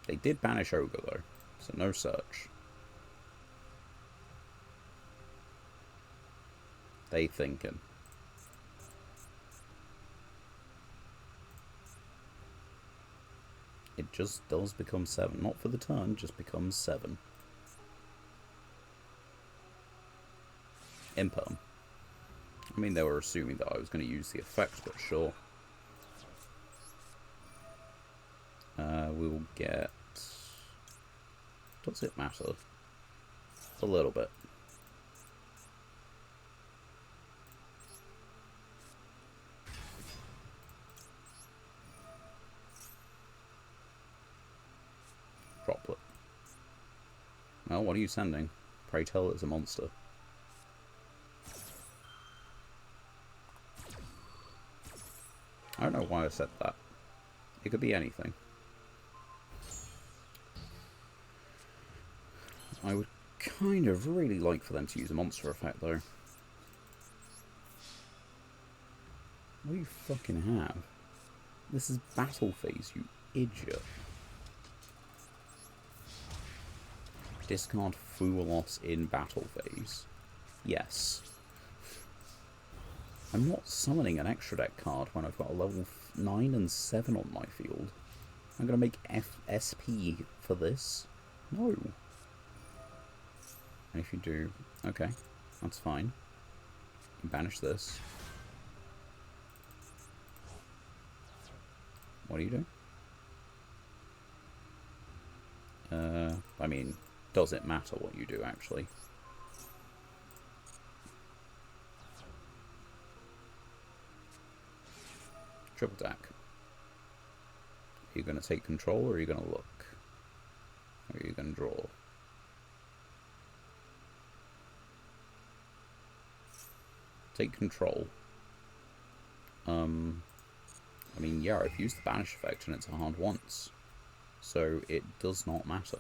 A: They did banish Ogre though, so no search. They thinking. It just does become 7. Not for the turn, just becomes 7. Imperm. I mean, they were assuming that I was going to use the effect, but sure. We'll get... Does it matter? A little bit. Droplet. Well, what are you sending? Pray tell it's a monster. I don't know why I said that. It could be anything. I would kind of really like for them to use a monster effect, though. What do you fucking have? This is battle phase, you idiot. Discard Foolos in battle phase. Yes. I'm not summoning an extra deck card when I've got a level 9 and 7 on my field. I'm going to make SP for this? No. And if you do, okay, that's fine. You banish this. What do you do? I mean, does it matter what you do, actually? Triple attack. Are you going to take control, or are you going to look? Or are you going to draw? take control. I mean, yeah, I've used the banish effect and it's hard once, so it does not matter.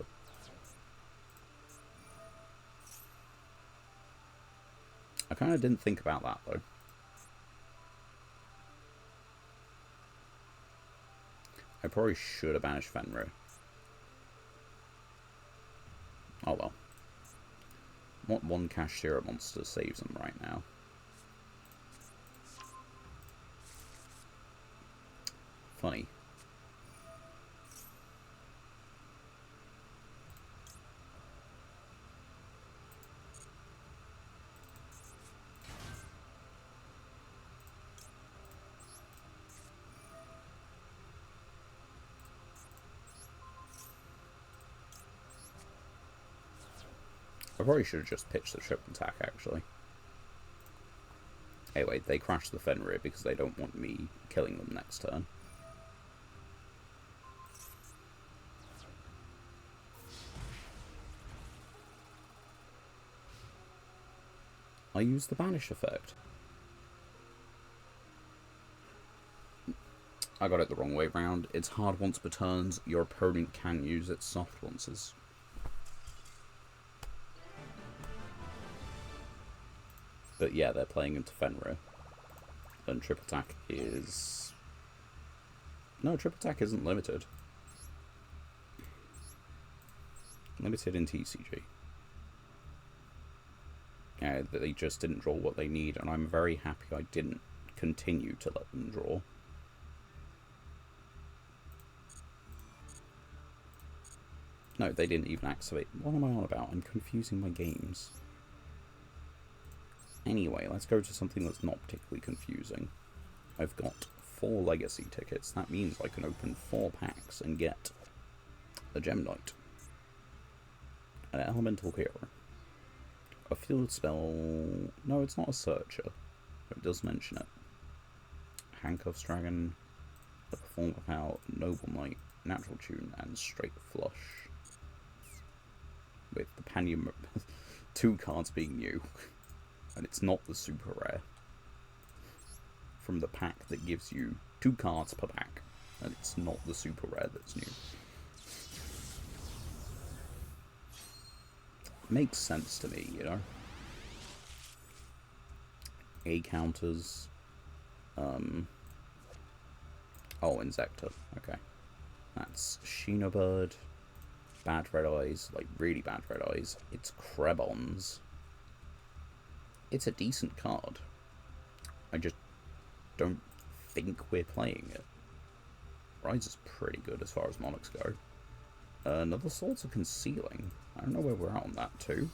A: I kind of didn't think about that, though. I probably should have banished Fenrir. Oh well. What one Kashtira monster saves them right now? Funny. I probably should have just pitched the triple attack, actually. Anyway, they crash the Fenrir because they don't want me killing them next turn. I use the banish effect. I got it the wrong way round. It's hard once per turns. Your opponent can use its soft onces. But yeah, they're playing into Fenrir. And triple attack is... No, triple attack isn't limited. Limited in TCG. Yeah, they just didn't draw what they need, and I'm very happy I didn't continue to let them draw. No, they didn't even activate. What am I on about? I'm confusing my games. Anyway, let's go to something that's not particularly confusing. I've got 4 legacy tickets. That means I can open 4 packs and get a Gem Knight, an elemental hero, a field spell. No, it's not a searcher, but it does mention it. Handcuffs Dragon, a Perform Without, Noble Knight, Natural Tune, and Straight Flush. With the Panium 2 cards being new. And it's not the super rare. From the pack that gives you 2 cards per pack. And it's not the super rare that's new. Makes sense to me, you know? A counters. Oh, Insector. Okay. That's Shinobird. Bad Red Eyes. Like, really bad Red Eyes. It's Krebons. It's a decent card. I just don't think we're playing it. Rise is pretty good as far as Monarchs go. Another Swords of Concealing. I don't know where we're at on that too.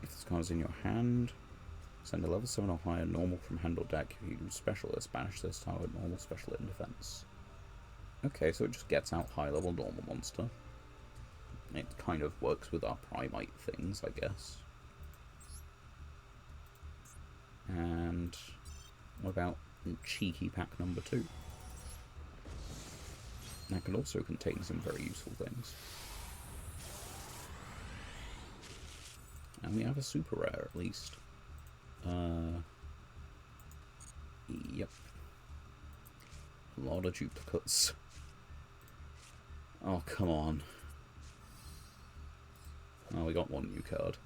A: If this card is in your hand, send a level 7 or higher normal from hand or deck. If you do specialist, banish this target normal, special in defense. Okay, so it just gets out high level normal monster. It kind of works with our Primite things, I guess. And what about cheeky pack number 2? That can also contain some very useful things. And we have a super rare at least. Yep. A lot of duplicates. Oh, come on. Oh, we got 1 new card.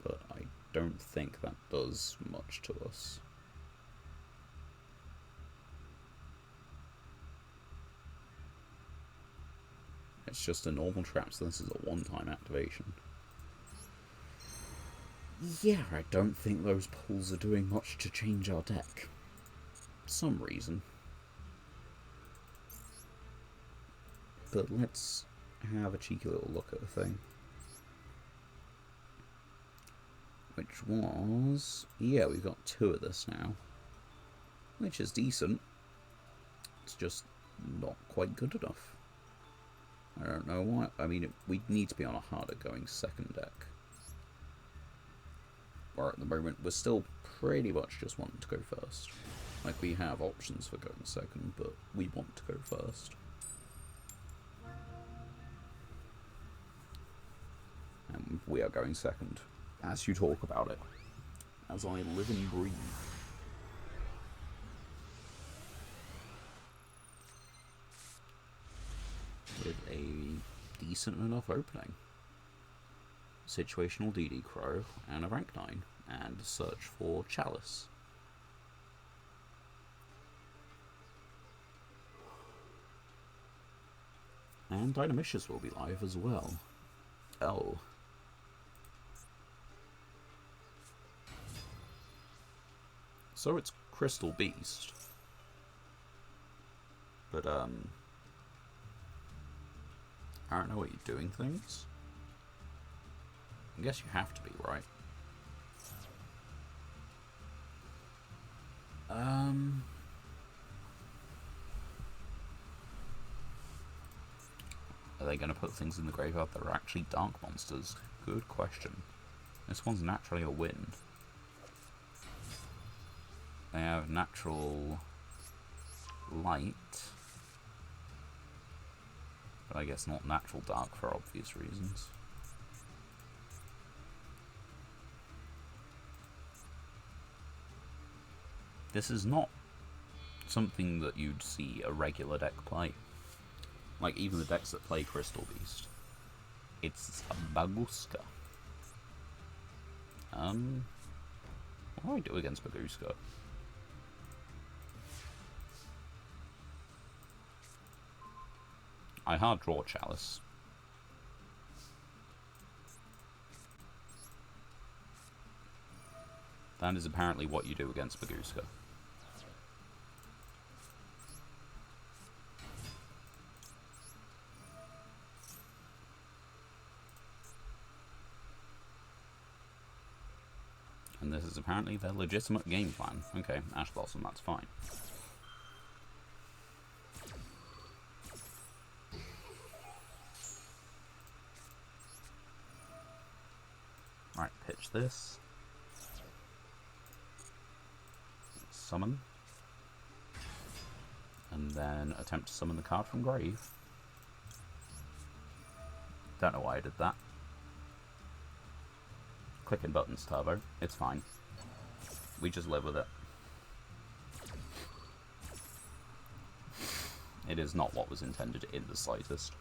A: But I don't think that does much to us. It's just a normal trap, so this is a one-time activation. Yeah, I don't think those pulls are doing much to change our deck. For some reason. But let's have a cheeky little look at the thing. Which was... yeah, we've got 2 of this now. Which is decent. It's just not quite good enough. I don't know why. I mean, we'd need to be on a harder going second deck. Or at the moment, we're still pretty much just wanting to go first. Like, we have options for going second, but we want to go first. And we are going second. as you talk about it, as I live and breathe. With a decent enough opening. Situational DD Crow and a rank 9, and search for Chalice. And Dynamicious will be live as well. Oh. So it's Crystal Beast. But, I don't know what you're doing things. I guess you have to be, right? Are they going to put things in the graveyard that are actually dark monsters? Good question. This one's naturally a wind. They have natural light. But I guess not natural dark for obvious reasons. This is not something that you'd see a regular deck play. Like, even the decks that play Crystal Beast. It's a Baguska. What do I do against Baguska? I hard draw Chalice. That is apparently what you do against Baguska. And this is apparently their legitimate game plan. Okay, Ash Blossom, that's fine. Right, pitch this. Summon. And then attempt to summon the card from grave. Don't know why I did that. Clicking buttons, Turbo. It's fine. We just live with it. It is not what was intended in the slightest.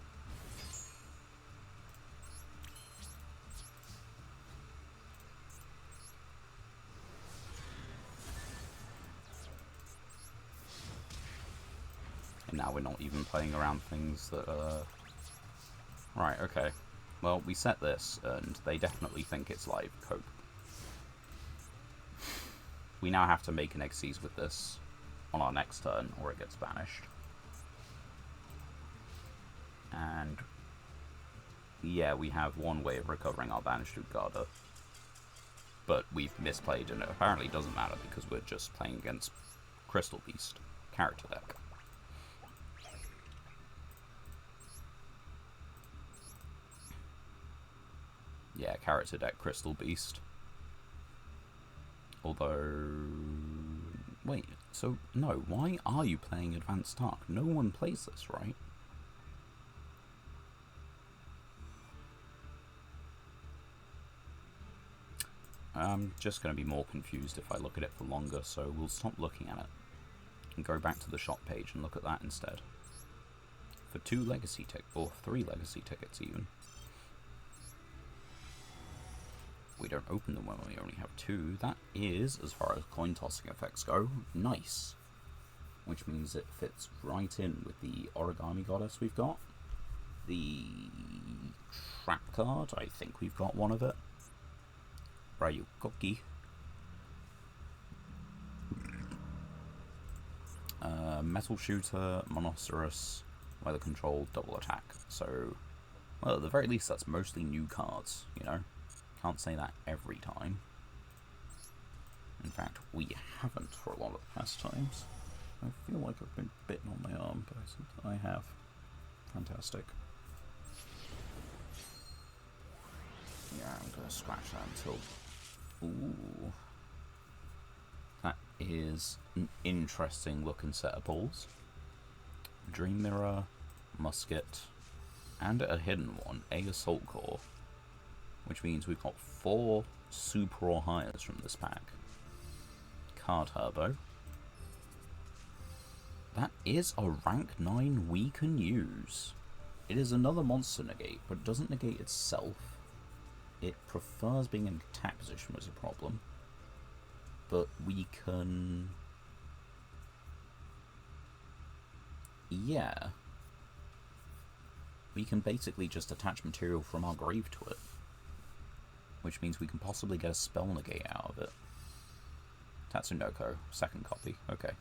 A: And now we're not even playing around things that Right, okay. Well, we set this, and they definitely think it's live. Cope. We now have to make an Xyz with this on our next turn, or it gets banished. And yeah, we have one way of recovering our banished Utgarda. But we've misplayed, and it apparently doesn't matter because we're just playing against Crystal Beast character deck. Yeah, character deck Crystal Beast. Although... Wait, so, no, why are you playing Advanced Dark? No one plays this, right? I'm just going to be more confused if I look at it for longer, so we'll stop looking at it. And go back to the shop page and look at that instead. For 2 legacy tickets, or 3 legacy tickets even. We don't open them when we only have 2. That is, as far as coin tossing effects go, nice. Which means it fits right in with the Origami Goddess we've got. The trap card, I think we've got one of it. Ryukoki. Metal Shooter, Monoceros, Weather Control, Double Attack. So, well, at the very least, that's mostly new cards, you know? Can't say that every time. In fact, we haven't for a lot of the past times. I feel like I've been bitten on my arm, but I have. Fantastic. Yeah, I'm gonna scratch that until... Ooh. That is an interesting looking set of balls. Dream Mirror, Musket, and a hidden one, a Assault Core. Which means we've got 4 super or highs from this pack. Car Turbo. That is a rank 9 we can use. It is another monster negate, but it doesn't negate itself. It prefers being in attack position was a problem. But we can... yeah. We can basically just attach material from our grave to it. Which means we can possibly get a spell negate out of it. Tatsunoko, second copy, okay.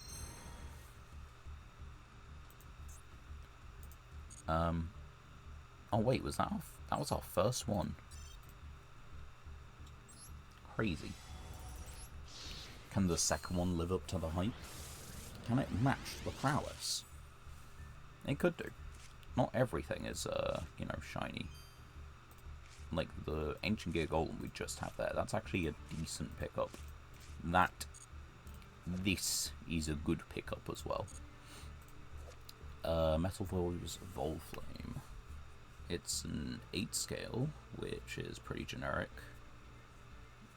A: Oh wait, was that that was our first one? Crazy. Can the second one live up to the hype? Can it match the prowess? It could do. Not everything is, you know, shiny. Like the Ancient Gear Golem we just had there, that's actually a decent pickup. This is a good pickup as well. Metal Voice Volflame. It's an 8 scale, which is pretty generic.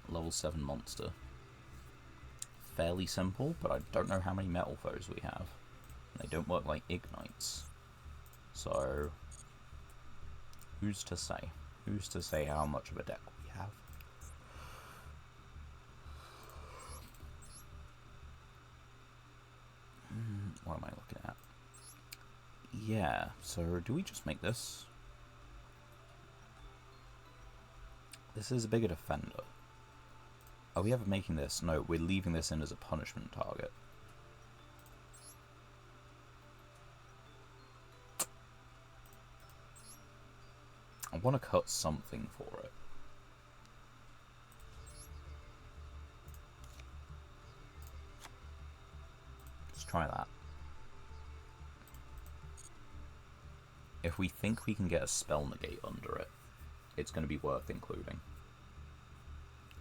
A: Level 7 monster. Fairly simple, but I don't know how many metal foes we have. They don't work like ignites. So, who's to say? Who's to say how much of a deck we have? What am I looking at? Yeah, so do we just make this? This is a bigger defender. Are we ever making this? No, we're leaving this in as a punishment target. I want to cut something for it. Let's try that. If we think we can get a spell negate under it, it's going to be worth including.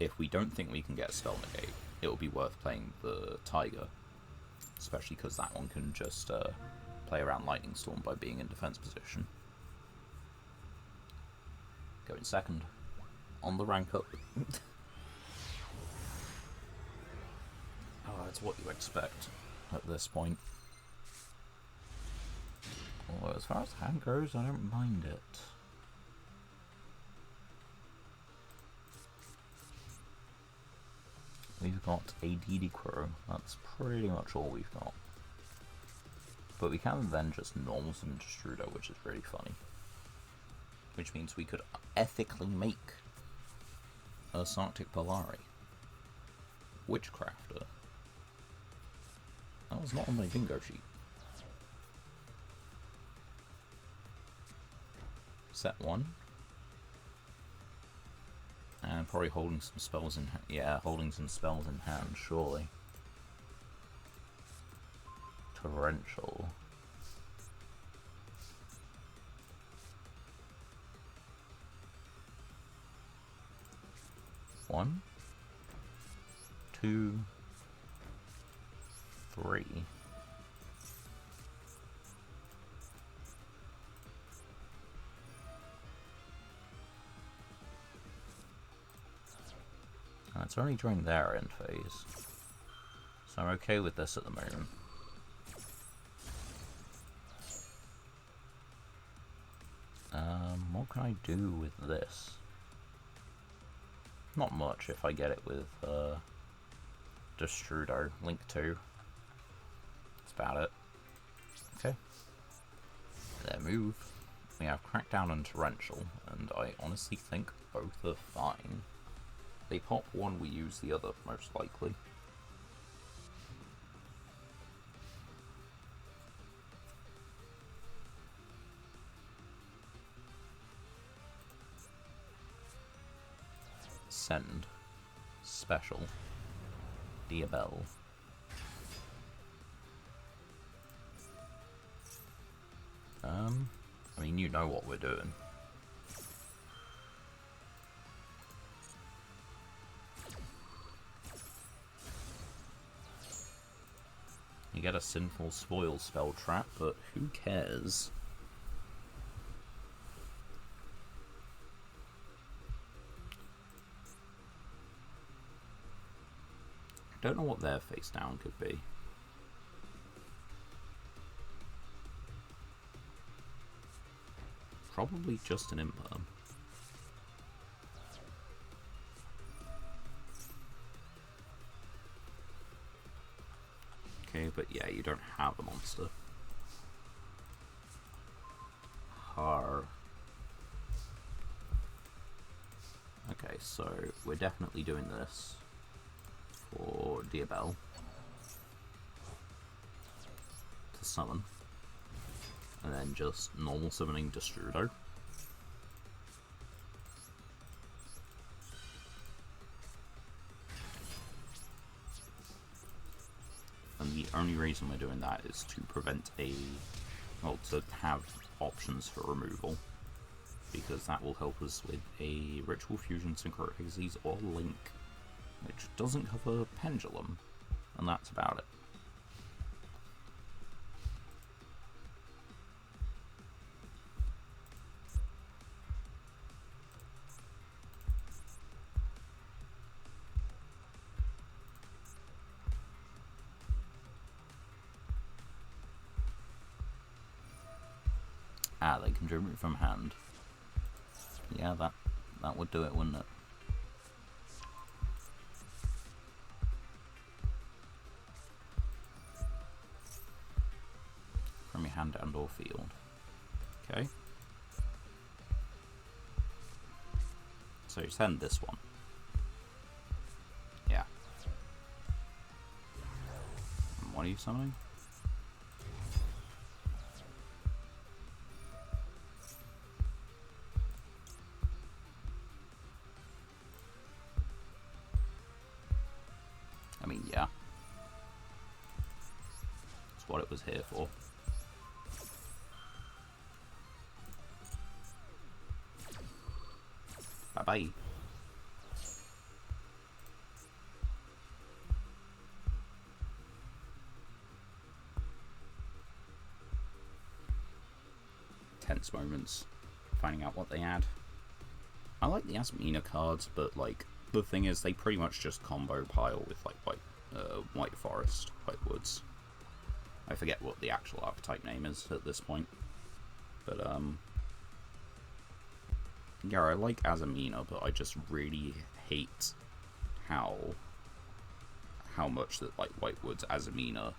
A: If we don't think we can get a spell negate, it'll be worth playing the Tiger. Especially because that one can just play around Lightning Storm by being in defense position. Going second. On the rank up. Oh, it's what you expect at this point. Although as far as hand goes, I don't mind it. We've got a DD Crow. That's pretty much all we've got. But we can then just normal summon Destrudo, which is really funny. Which means we could ethically make a Sarctic Polari. Witchcrafter. That was not on my bingo sheet. Set 1. And probably holding some spells in hand. Yeah, holding some spells in hand, surely. Torrential. One, two, three. It's only during their end phase, so I'm okay with this at the moment. What can I do with this? Not much if I get it with Destrudo, Link 2. That's about it. Okay. Their move. We have Crackdown and Torrential, and I honestly think both are fine. They pop one, we use the other, most likely. Send. Special. Diabell. I mean, you know what we're doing. You get a Sinful Spoil spell trap, but who cares? Don't know what their face down could be. Probably just an imperm. Okay, but yeah, you don't have a monster. Har. Okay, so we're definitely doing this for Diabell to summon, and then just normal summoning Destrudo. And the only reason we're doing that is to prevent well, to have options for removal, because that will help us with a Ritual Fusion, Syncrotic Disease, or Link, which doesn't cover Pendulum, and that's about it. Ah, they can remove from hand. Yeah, that would do it, wouldn't it? From your hand and or field. Okay. So you send this one. Yeah. And what are you summoning? I mean, yeah. That's what it was here for. Bye-bye. Tense moments. Finding out what they add. I like the Asmina cards, but, like, the thing is, they pretty much just combo pile with, like, White Forest, White Woods. I forget what the actual archetype name is at this point. But, yeah, I like Asmina, but I just really hate how much that, like, White Woods, Asmina,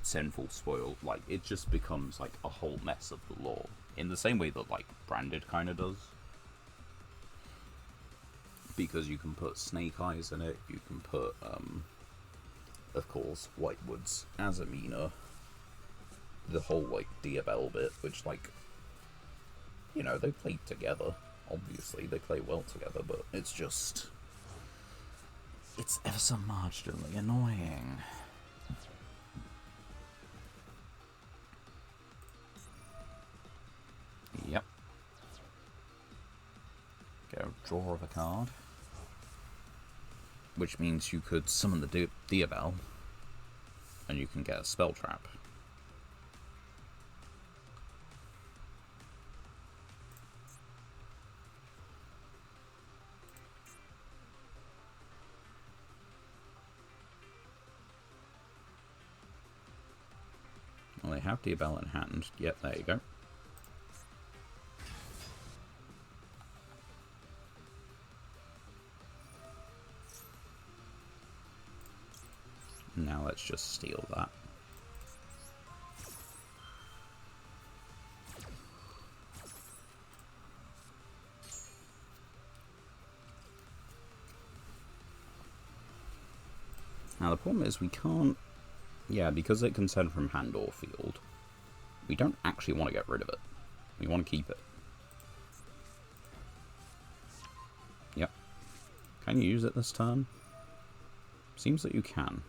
A: Sinful Spoil, like, it just becomes, like, a whole mess of the lore. In the same way that, like, Branded kind of does. Because you can put Snake Eyes in it, you can put, of course, White Woods, Asmina, the whole, like, Diabell bit, which, like, you know, they play together, obviously, they play well together, but it's just, it's ever so marginally annoying. Yep. Go draw of a card. Which means you could summon the Diabell, and you can get a spell trap. Well, they have Diabell in hand. Yep, there you go. Now let's just steal that. Now the problem is we can't... Yeah, because it can send from hand or field, we don't actually want to get rid of it. We want to keep it. Yep. Can you use it this turn? Seems that you can.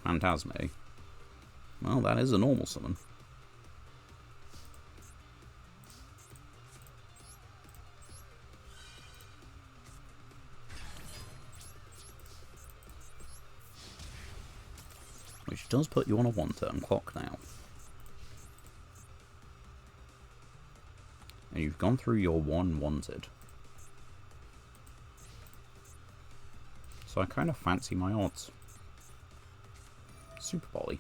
A: Phantasme. Well, that is a normal summon. Which does put you on a one-turn clock now. And you've gone through your one wanted. So I kind of fancy my odds. Super Volley.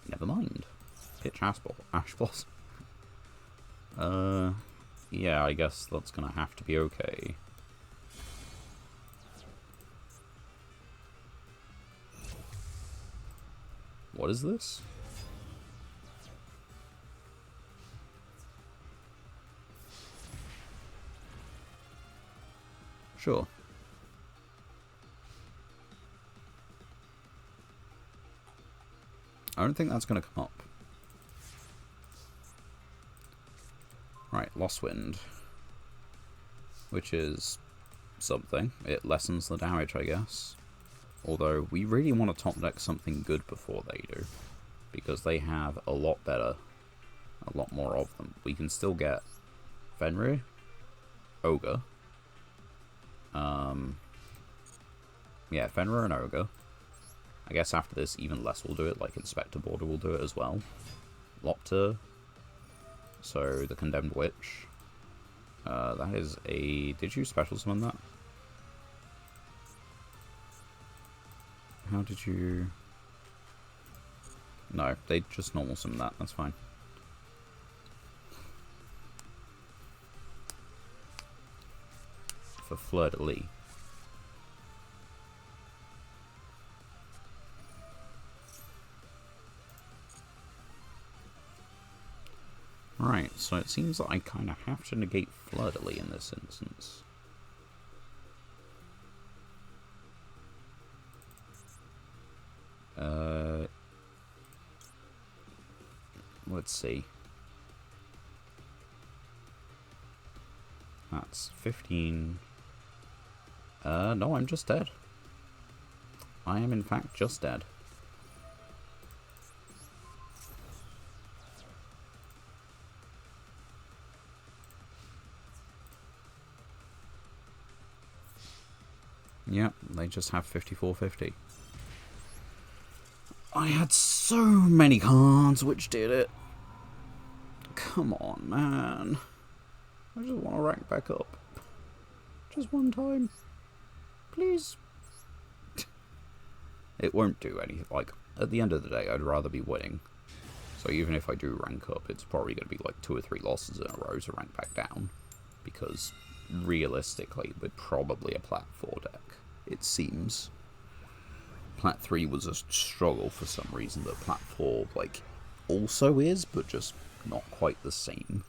A: Never mind. Pitch Ash Blossom. Yeah, I guess that's gonna have to be okay. What is this? Sure. I don't think that's going to come up. Right, Lost Wind. Which is something. It lessens the damage, I guess. Although, we really want to top deck something good before they do. Because they have a lot better. A lot more of them. We can still get Fenrir, Ogre. Yeah, Fenrir and Ogre. I guess after this, even less will do it, like Inspector Border will do it as well. Lopter. So, the Condemned Witch. That is a... Did you special summon that? How did you... No, they just normal summon that, that's fine. For Fleur de Lis. Right, so it seems that I kind of have to negate Fleur de Lis in this instance. Let's see. That's 15. No, I'm just dead. I am in fact just dead. Yep, they just have 54-50. I had so many cards which did it. Come on, man. I just want to rank back up. Just one time. Please. It won't do anything. Like, at the end of the day, I'd rather be winning. So even if I do rank up, it's probably going to be like 2 or 3 losses in a row to rank back down. Because, realistically, we're probably a Plat 4 deck. It seems. Plat 3 was a struggle for some reason that Plat 4, like, also is, but just not quite the same.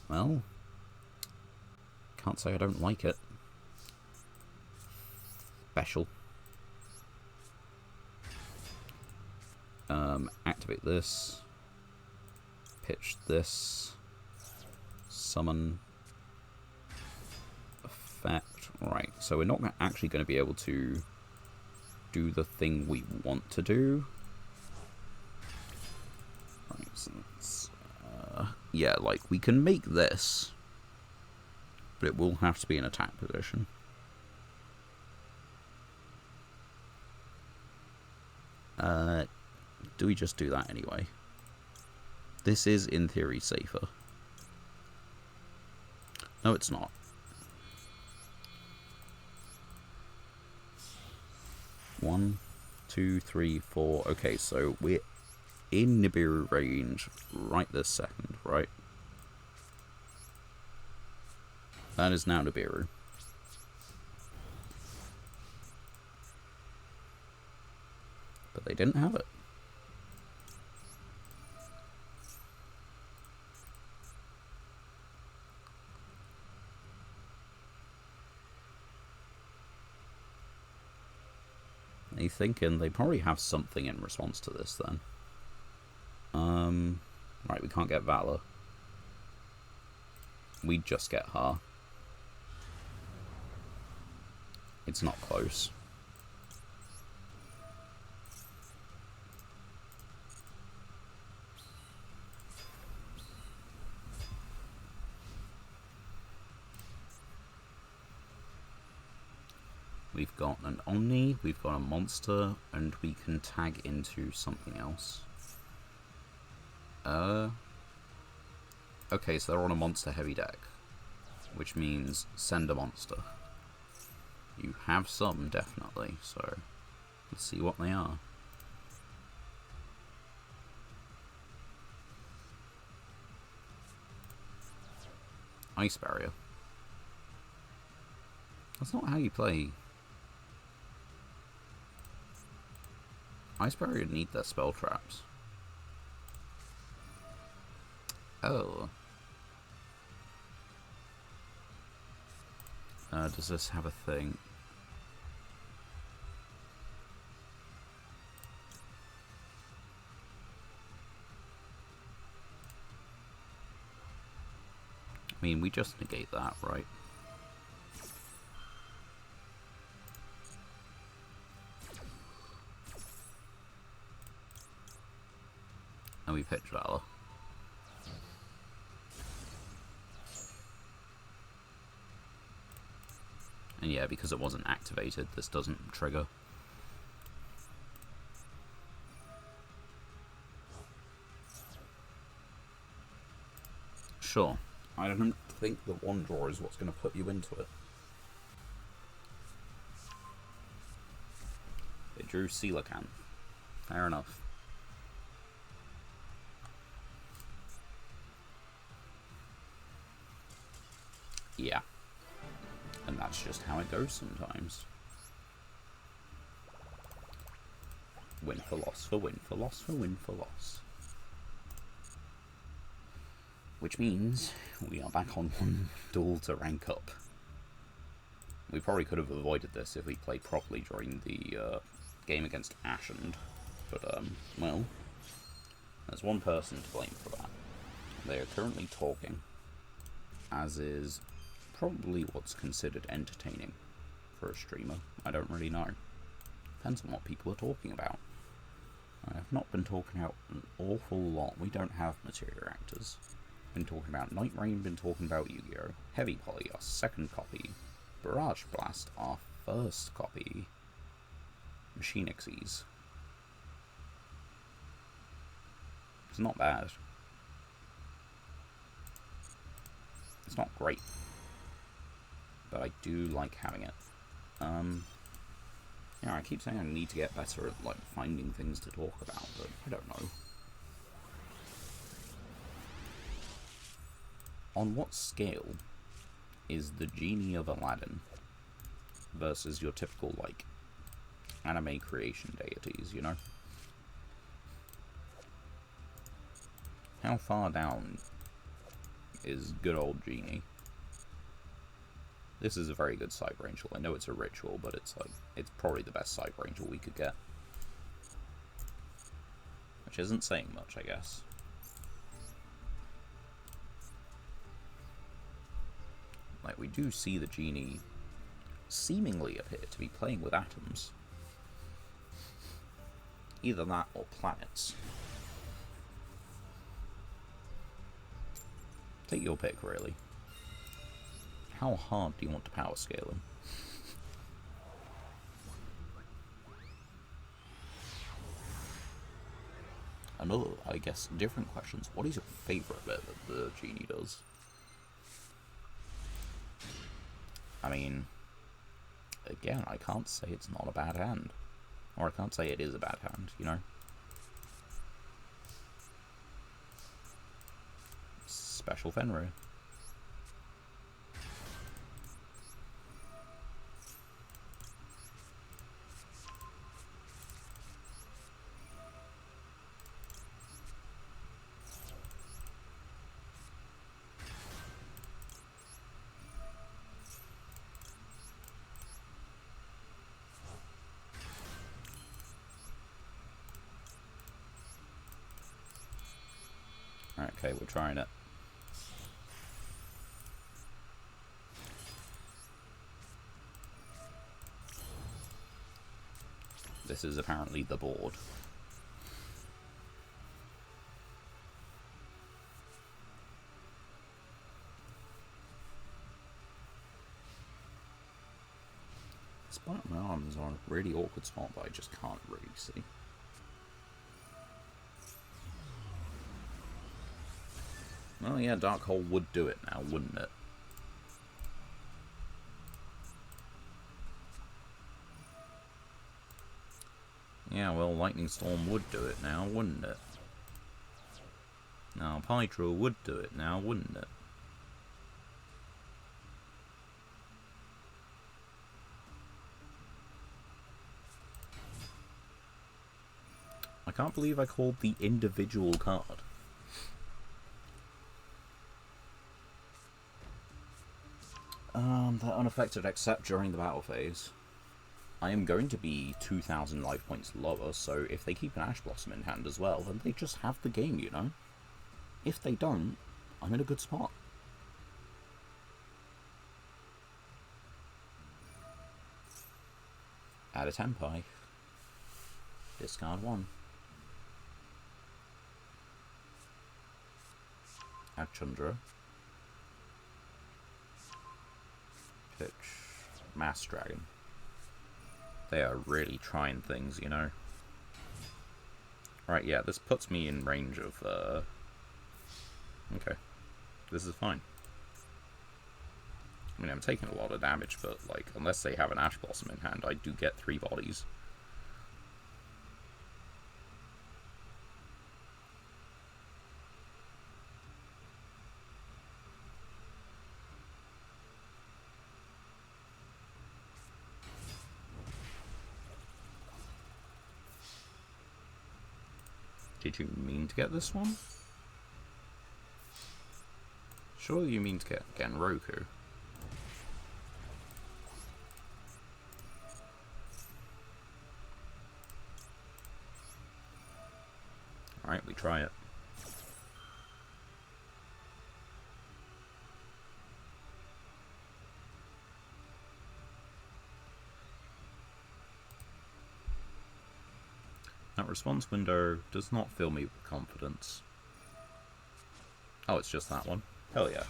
A: Well, can't say I don't like it. Special. Activate this. Pitch this. Summon. Effect. Right, so we're not actually going to be able to do the thing we want to do. Right, so let's, yeah, like, we can make this, but it will have to be in attack position. Do we just do that anyway? This is, in theory, safer. No, it's not. One, two, three, four. Okay, so we're in Nibiru range right this second, right? That is now Nibiru. But they didn't have it. Are you thinking they probably have something in response to this then? Right, we can't get Valor. We just get Har. It's not close. We've got an Omni, we've got a monster, and we can tag into something else. Okay, so they're on a monster heavy deck, which means send a monster. You have some, definitely, so let's see what they are. Ice Barrier. That's not how you play. Ice Barrier need their spell traps. Oh. Does this have a thing? I mean, we just negate that, right? And we pitch Valor. And yeah, because it wasn't activated, this doesn't trigger. Sure. I don't think the one draw is what's going to put you into it. They drew Coelacanth. Fair enough. Yeah. And that's just how it goes sometimes. Win for loss for win for loss for win for loss. Which means we are back on one duel to rank up. We probably could have avoided this if we played properly during the game against Ashend. But, well, there's one person to blame for that. They are currently talking, as is probably what's considered entertaining for a streamer. I don't really know. Depends on what people are talking about. I have not been talking about an awful lot. We don't have materia actors. Been talking about Night Rain, been talking about Yugioh, Heavy Poly, our second copy, Barrage Blast, our first copy, Machine Xyz. It's not bad. It's not great, but I do like having it. Yeah, I keep saying I need to get better at like finding things to talk about, but I don't know. On what scale is the Genie of Aladdin versus your typical, like, anime creation deities, you know? How far down is good old Genie? This is a very good Cyber Angel. I know it's a ritual, but it's like, it's probably the best Cyber Angel we could get. Which isn't saying much, I guess. Like, we do see the Genie seemingly appear to be playing with atoms. Either that or planets. Take your pick, really. How hard do you want to power scale him? Another, I guess, different questions. What is your favourite bit that the Genie does? I mean, again, I can't say it's not a bad hand. Or I can't say it is a bad hand, you know? Special Fenrir. Okay, we're trying it. This is apparently the board. Despite my arms are in a really awkward spot that I just can't really see. Oh yeah, Dark Hole would do it now, wouldn't it? Yeah, well, Lightning Storm would do it now, wouldn't it? Now, Pydro would do it now, wouldn't it? I can't believe I called the individual card. They're unaffected except during the battle phase. I am going to be 2,000 life points lower, so if they keep an Ash Blossom in hand as well, then they just have the game, you know? If they don't, I'm in a good spot. Add a Tenpai. Discard 1. Add Chundra. Pitch Mass Dragon. They are really trying things, you know. Right, yeah, this puts me in range of, okay. This is fine. I mean, I'm taking a lot of damage, but, like, unless they have an Ash Blossom in hand, I do get 3 bodies. Did you mean to get this one? Surely you mean to get Genroku. Alright, we try it. That response window does not fill me with confidence. Oh, it's just that one. Hell yeah.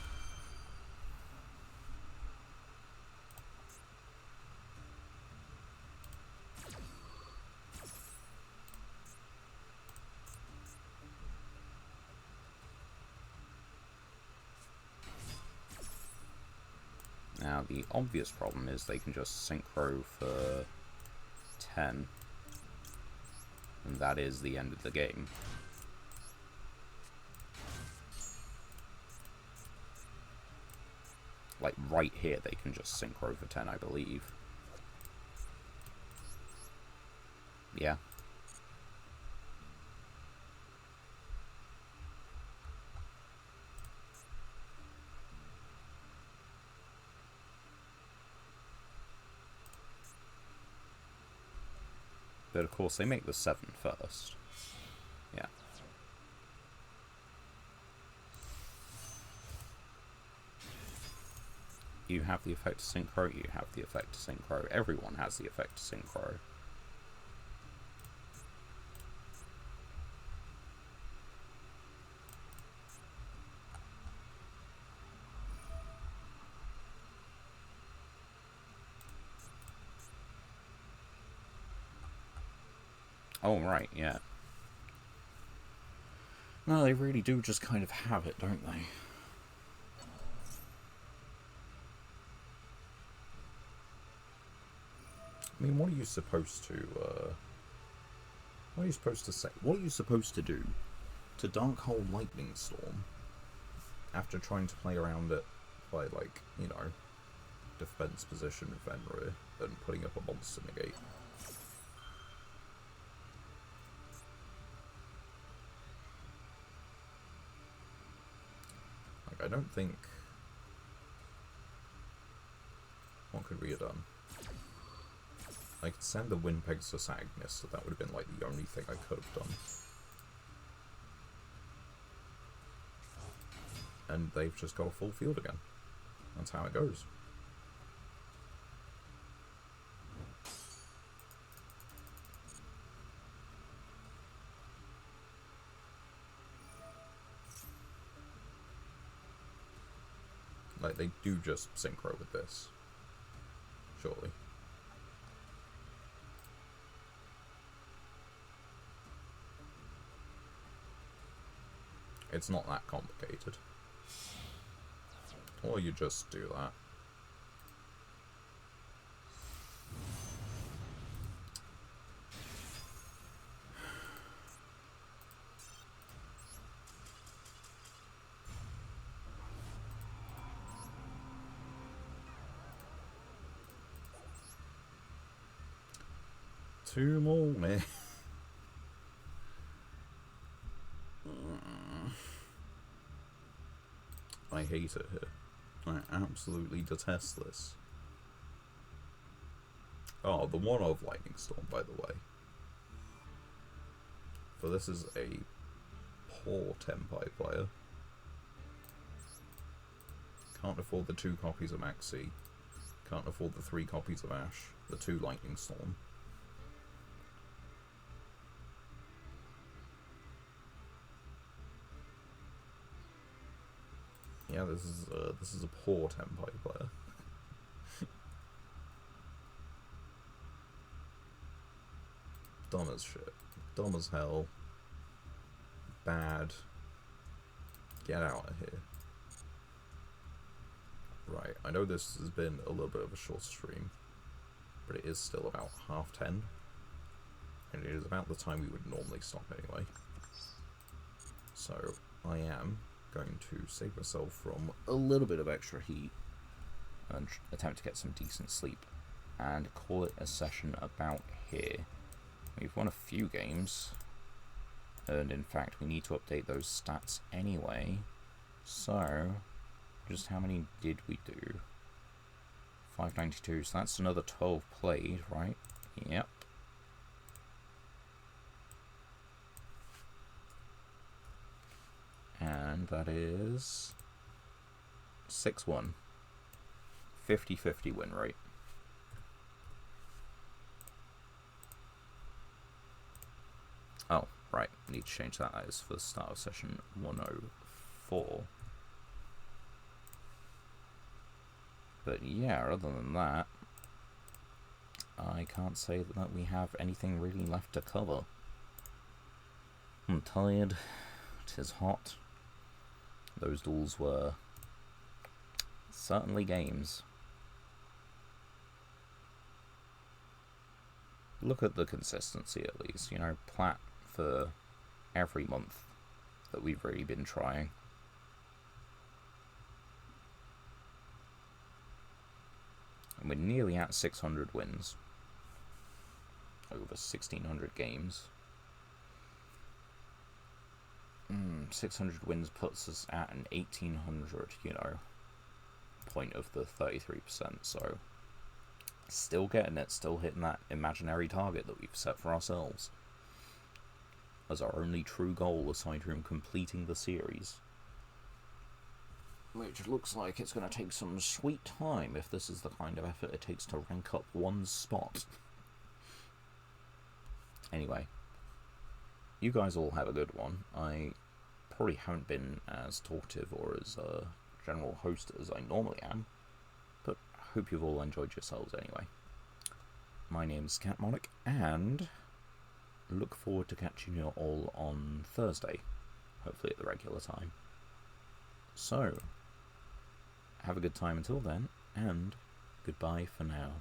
A: Now, the obvious problem is they can just synchro for 10. And that is the end of the game. Like, right here, they can just synchro for 10, I believe. Yeah. But of course, they make the 7 first. Yeah. You have the effect to synchro, you have the effect to synchro. Everyone has the effect to synchro. Oh, right, yeah. No, they really do just kind of have it, don't they? I mean, what are you supposed to, what are you supposed to say? What are you supposed to do to Dark Hole Lightning Storm after trying to play around it by, like, you know, defense position Fenrir and putting up a monster negate? Like, I don't think... What could we have done? I could send the Wind Pegasus Agnes, so that would have been, like, the only thing I could have done. And they've just got a full field again. That's how it goes. Like, they do just synchro with this. Surely. It's not that complicated. Or you just do that. Two more, man. I hate it here. I absolutely detest this. Oh, the one of Lightning Storm, by the way. For this is a poor Tenpai player. Can't afford the 2 copies of Maxi. Can't afford the 3 copies of Ash. The 2 Lightning Storm. Yeah, this is a poor Tenpai player. Dumb as shit. Dumb as hell. Bad. Get out of here. Right, I know this has been a little bit of a short stream, but it is still about 10:30, and it is about the time we would normally stop anyway. So, I am going to save myself from a little bit of extra heat and attempt to get some decent sleep, and call it a session about here. We've won a few games, and in fact we need to update those stats anyway, so just how many did we do? 592, so that's another 12 played, right? Yep. And that is 6-1. 50-50 win rate. Oh, right, I need to change that. That is for the start of session 104. But yeah, other than that, I can't say that we have anything really left to cover. I'm tired, 'tis hot. Those duels were certainly games. Look at the consistency at least, you know, plat for every month that we've really been trying. And we're nearly at 600 wins. Over 1,600 games. 600 wins puts us at an 1,800, you know, point of the 33%, so still getting it, still hitting that imaginary target that we've set for ourselves as our only true goal aside from completing the series. Which looks like it's going to take some sweet time if this is the kind of effort it takes to rank up one spot. Anyway, you guys all have a good one. I probably haven't been as talkative or as a general host as I normally am, but I hope you've all enjoyed yourselves anyway. My name's Catmonic, and look forward to catching you all on Thursday, hopefully at the regular time. So, have a good time until then, and goodbye for now.